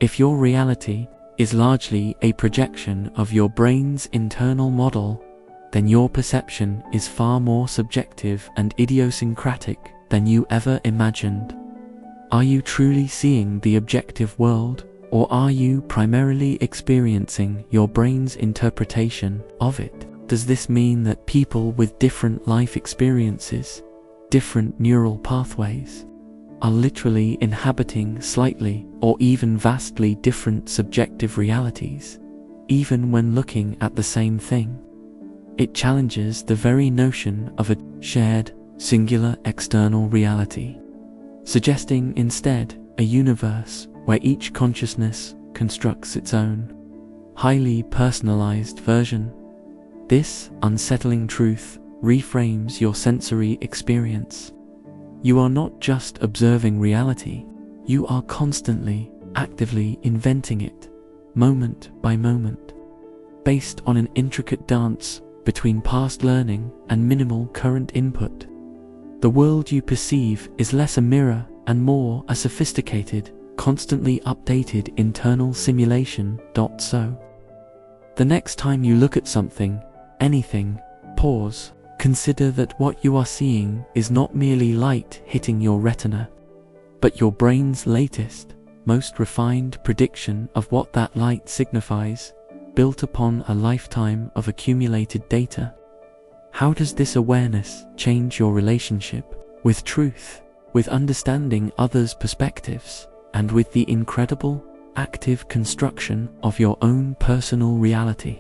If your reality is largely a projection of your brain's internal model, then your perception is far more subjective and idiosyncratic than you ever imagined. Are you truly seeing the objective world, or are you primarily experiencing your brain's interpretation of it? Does this mean that people with different life experiences, different neural pathways, are literally inhabiting slightly or even vastly different subjective realities, even when looking at the same thing? It challenges the very notion of a shared, singular external reality, suggesting instead a universe where each consciousness constructs its own, highly personalized version. This unsettling truth reframes your sensory experience. You are not just observing reality, you are constantly, actively inventing it, moment by moment, based on an intricate dance between past learning and minimal current input. The world you perceive is less a mirror and more a sophisticated, constantly updated internal simulation. So, the next time you look at something, anything, pause. Consider that what you are seeing is not merely light hitting your retina, but your brain's latest, most refined prediction of what that light signifies, built upon a lifetime of accumulated data. How does this awareness change your relationship with truth, with understanding others' perspectives, and with the incredible, active construction of your own personal reality?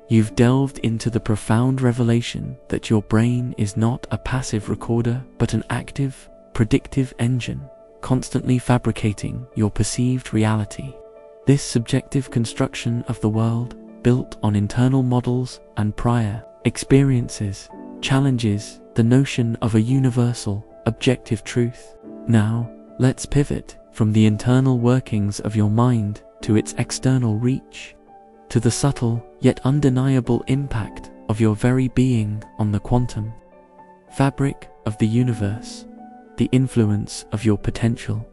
You've delved into the profound revelation that your brain is not a passive recorder but an active, predictive engine, constantly fabricating your perceived reality. This subjective construction of the world, built on internal models and prior experiences, challenges the notion of a universal, objective truth. Now, let's pivot from the internal workings of your mind to its external reach, to the subtle yet undeniable impact of your very being on the quantum fabric of the universe, the influence of your potential.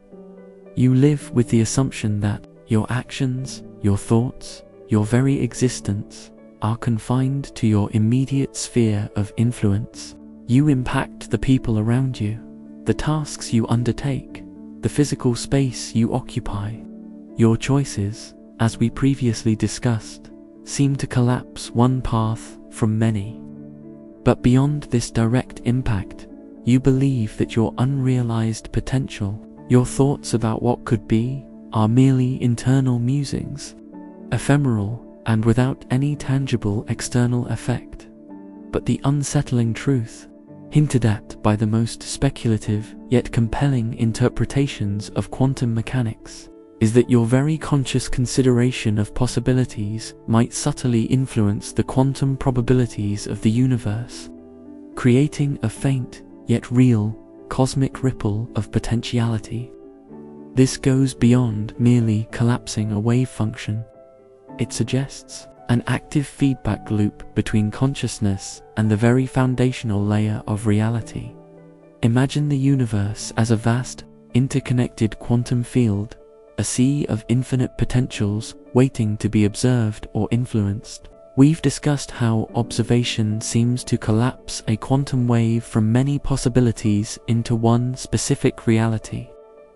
You live with the assumption that your actions, your thoughts, your very existence are confined to your immediate sphere of influence. You impact the people around you, the tasks you undertake, the physical space you occupy. Your choices, as we previously discussed, seem to collapse one path from many. But beyond this direct impact, you believe that your unrealized potential, your thoughts about what could be, are merely internal musings, ephemeral and without any tangible external effect. But the unsettling truth hinted at by the most speculative yet compelling interpretations of quantum mechanics, is that your very conscious consideration of possibilities might subtly influence the quantum probabilities of the universe, creating a faint yet real cosmic ripple of potentiality. This goes beyond merely collapsing a wave function. It suggests an active feedback loop between consciousness and the very foundational layer of reality. Imagine the universe as a vast, interconnected quantum field, a sea of infinite potentials waiting to be observed or influenced. We've discussed how observation seems to collapse a quantum wave from many possibilities into one specific reality.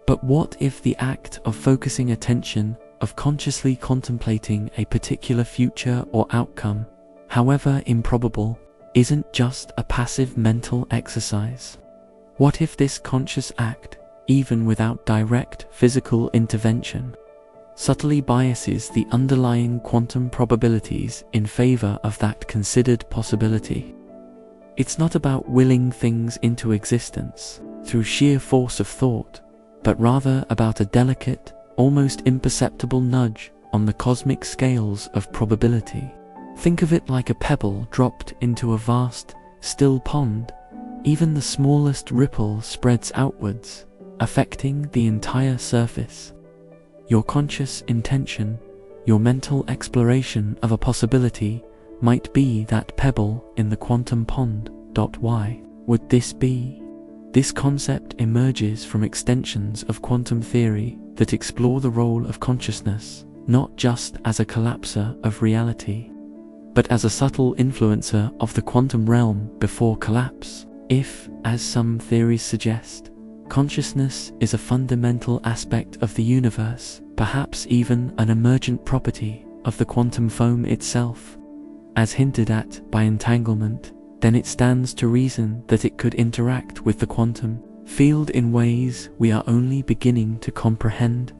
But what if the act of focusing attention, of consciously contemplating a particular future or outcome, however improbable, isn't just a passive mental exercise? What if this conscious act, even without direct physical intervention, subtly biases the underlying quantum probabilities in favor of that considered possibility? It's not about willing things into existence through sheer force of thought, but rather about a delicate, almost imperceptible nudge on the cosmic scales of probability. Think of it like a pebble dropped into a vast, still pond. Even the smallest ripple spreads outwards, affecting the entire surface. Your conscious intention, your mental exploration of a possibility, might be that pebble in the quantum pond. Why would this be? This concept emerges from extensions of quantum theory that explore the role of consciousness, not just as a collapser of reality, but as a subtle influencer of the quantum realm before collapse. If, as some theories suggest, consciousness is a fundamental aspect of the universe, perhaps even an emergent property of the quantum foam itself, as hinted at by entanglement, then it stands to reason that it could interact with the quantum field in ways we are only beginning to comprehend.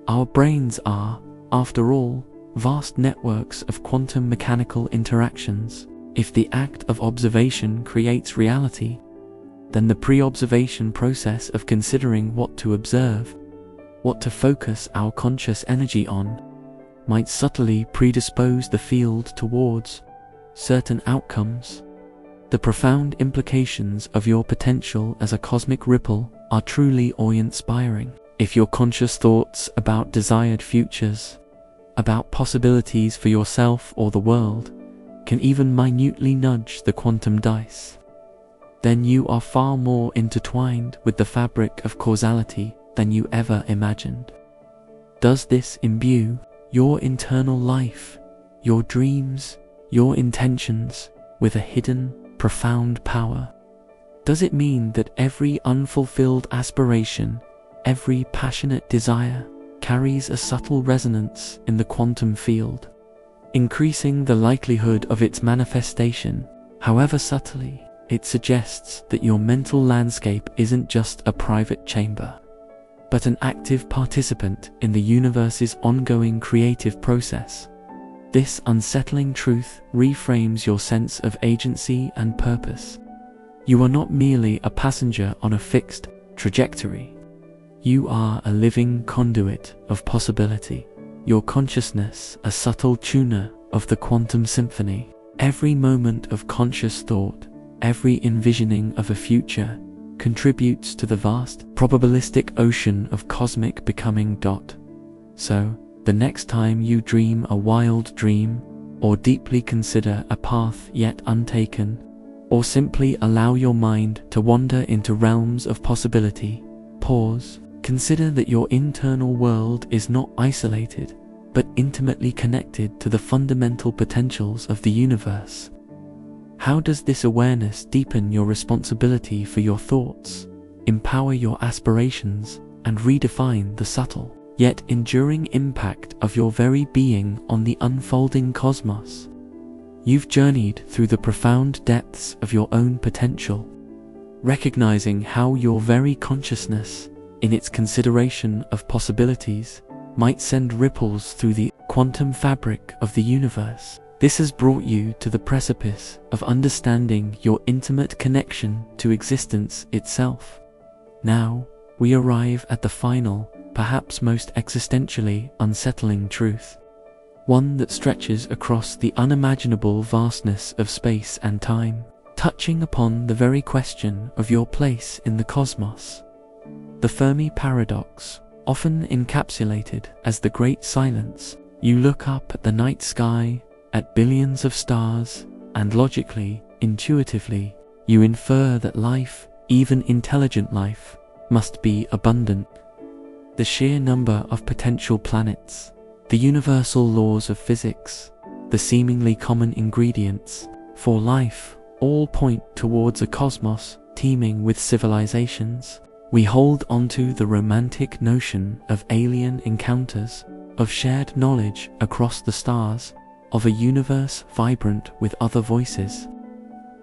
Our brains are, after all, vast networks of quantum mechanical interactions. If the act of observation creates reality, then the pre-observation process of considering what to observe, what to focus our conscious energy on, might subtly predispose the field towards certain outcomes. The profound implications of your potential as a cosmic ripple are truly awe-inspiring. If your conscious thoughts about desired futures, about possibilities for yourself or the world, can even minutely nudge the quantum dice, then you are far more intertwined with the fabric of causality than you ever imagined. Does this imbue your internal life, your dreams, your intentions with a hidden, profound power? Does it mean that every unfulfilled aspiration, every passionate desire, carries a subtle resonance in the quantum field, increasing the likelihood of its manifestation? However subtly, it suggests that your mental landscape isn't just a private chamber, but an active participant in the universe's ongoing creative process. This unsettling truth reframes your sense of agency and purpose. You are not merely a passenger on a fixed trajectory. You are a living conduit of possibility, your consciousness a subtle tuner of the quantum symphony. Every moment of conscious thought, every envisioning of a future, contributes to the vast probabilistic ocean of cosmic becoming. So, the next time you dream a wild dream, or deeply consider a path yet untaken, or simply allow your mind to wander into realms of possibility, pause, consider that your internal world is not isolated, but intimately connected to the fundamental potentials of the universe. How does this awareness deepen your responsibility for your thoughts, empower your aspirations, and redefine the subtle, yet enduring impact of your very being on the unfolding cosmos? You've journeyed through the profound depths of your own potential, recognizing how your very consciousness, in its consideration of possibilities, might send ripples through the quantum fabric of the universe. This has brought you to the precipice of understanding your intimate connection to existence itself. Now, we arrive at the final, perhaps most existentially unsettling truth. One that stretches across the unimaginable vastness of space and time, touching upon the very question of your place in the cosmos. The Fermi paradox, often encapsulated as the Great Silence. You look up at the night sky, at billions of stars, and logically, intuitively, you infer that life, even intelligent life, must be abundant. The sheer number of potential planets, the universal laws of physics, the seemingly common ingredients for life, all point towards a cosmos teeming with civilizations. We hold onto the romantic notion of alien encounters, of shared knowledge across the stars, of a universe vibrant with other voices.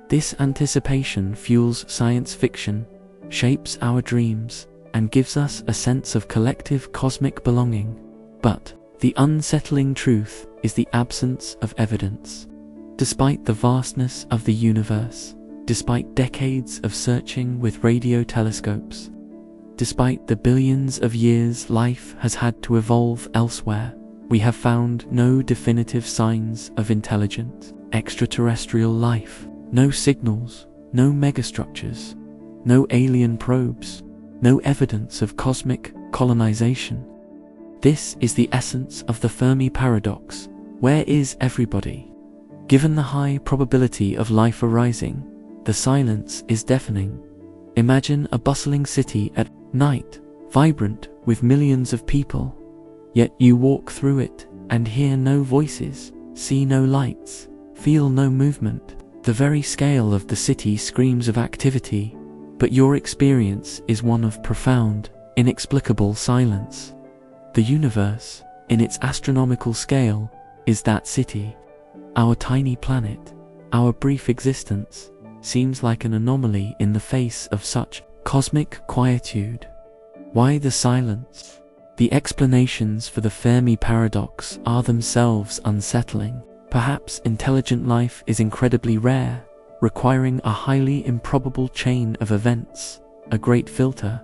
This anticipation fuels science fiction, shapes our dreams, and gives us a sense of collective cosmic belonging. But the unsettling truth is the absence of evidence. Despite the vastness of the universe, despite decades of searching with radio telescopes, despite the billions of years life has had to evolve elsewhere, we have found no definitive signs of intelligent, extraterrestrial life, no signals, no megastructures, no alien probes, no evidence of cosmic colonization. This is the essence of the Fermi paradox. Where is everybody? Given the high probability of life arising, the silence is deafening. Imagine a bustling city at night, vibrant with millions of people. Yet you walk through it and hear no voices, see no lights, feel no movement. The very scale of the city screams of activity, but your experience is one of profound, inexplicable silence. The universe, in its astronomical scale, is that city. Our tiny planet, our brief existence, seems like an anomaly in the face of such cosmic quietude. Why the silence? The explanations for the Fermi paradox are themselves unsettling. Perhaps intelligent life is incredibly rare, requiring a highly improbable chain of events, a great filter,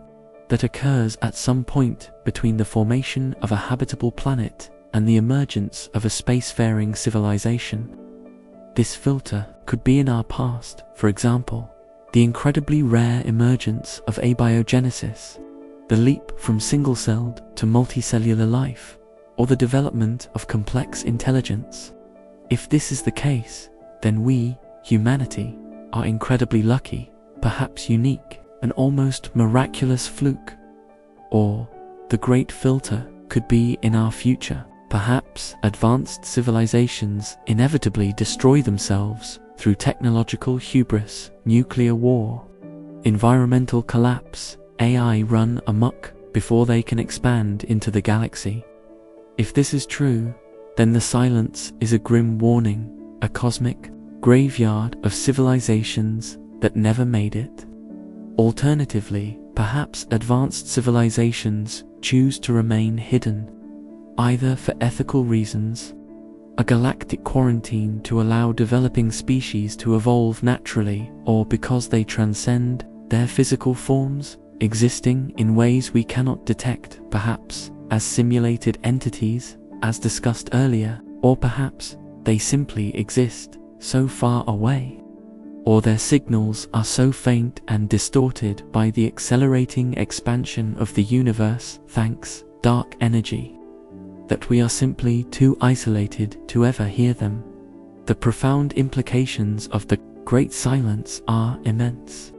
that occurs at some point between the formation of a habitable planet and the emergence of a spacefaring civilization. This filter could be in our past, for example, the incredibly rare emergence of abiogenesis, the leap from single-celled to multicellular life, or the development of complex intelligence. If this is the case, then we, humanity, are incredibly lucky, perhaps unique, an almost miraculous fluke. Or, the great filter could be in our future. Perhaps advanced civilizations inevitably destroy themselves through technological hubris, nuclear war, environmental collapse, AI run amok before they can expand into the galaxy. If this is true, then the silence is a grim warning, a cosmic graveyard of civilizations that never made it. Alternatively, perhaps advanced civilizations choose to remain hidden, either for ethical reasons, a galactic quarantine to allow developing species to evolve naturally, or because they transcend their physical forms, existing in ways we cannot detect, perhaps as simulated entities, as discussed earlier, or perhaps they simply exist so far away, or their signals are so faint and distorted by the accelerating expansion of the universe, thanks dark energy, that we are simply too isolated to ever hear them. The profound implications of the Great Silence are immense.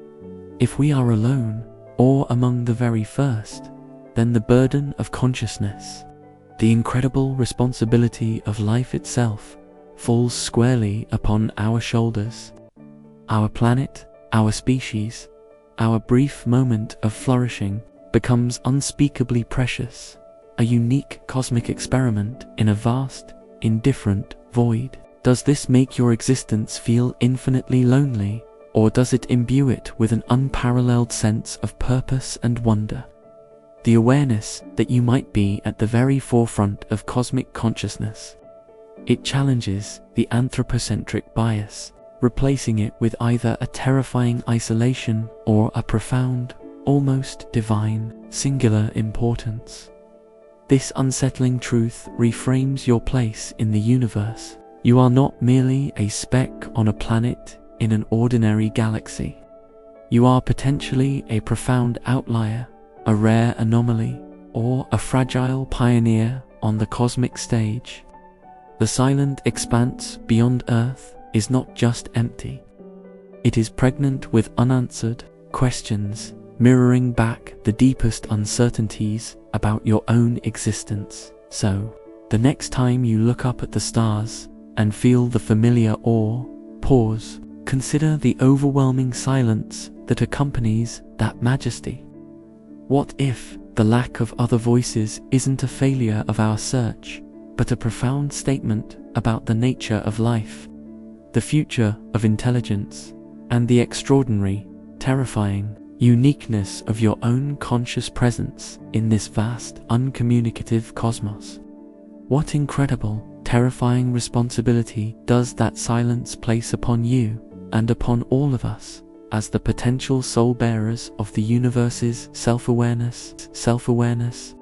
If we are alone, or among the very first, then the burden of consciousness, the incredible responsibility of life itself, falls squarely upon our shoulders. Our planet, our species, our brief moment of flourishing becomes unspeakably precious, a unique cosmic experiment in a vast, indifferent void. Does this make your existence feel infinitely lonely, or does it imbue it with an unparalleled sense of purpose and wonder? The awareness that you might be at the very forefront of cosmic consciousness, It challenges the anthropocentric bias, replacing it with either a terrifying isolation or a profound, almost divine, singular importance. This unsettling truth reframes your place in the universe. You are not merely a speck on a planet in an ordinary galaxy. You are potentially a profound outlier, a rare anomaly, or a fragile pioneer on the cosmic stage. The silent expanse beyond Earth is not just empty. It is pregnant with unanswered questions, mirroring back the deepest uncertainties about your own existence. So, the next time you look up at the stars and feel the familiar awe, pause, consider the overwhelming silence that accompanies that majesty. What if the lack of other voices isn't a failure of our search, but a profound statement about the nature of life, the future of intelligence, and the extraordinary, terrifying uniqueness of your own conscious presence in this vast, uncommunicative cosmos? What incredible, terrifying responsibility does that silence place upon you and upon all of us as the potential soul bearers of the universe's self-awareness?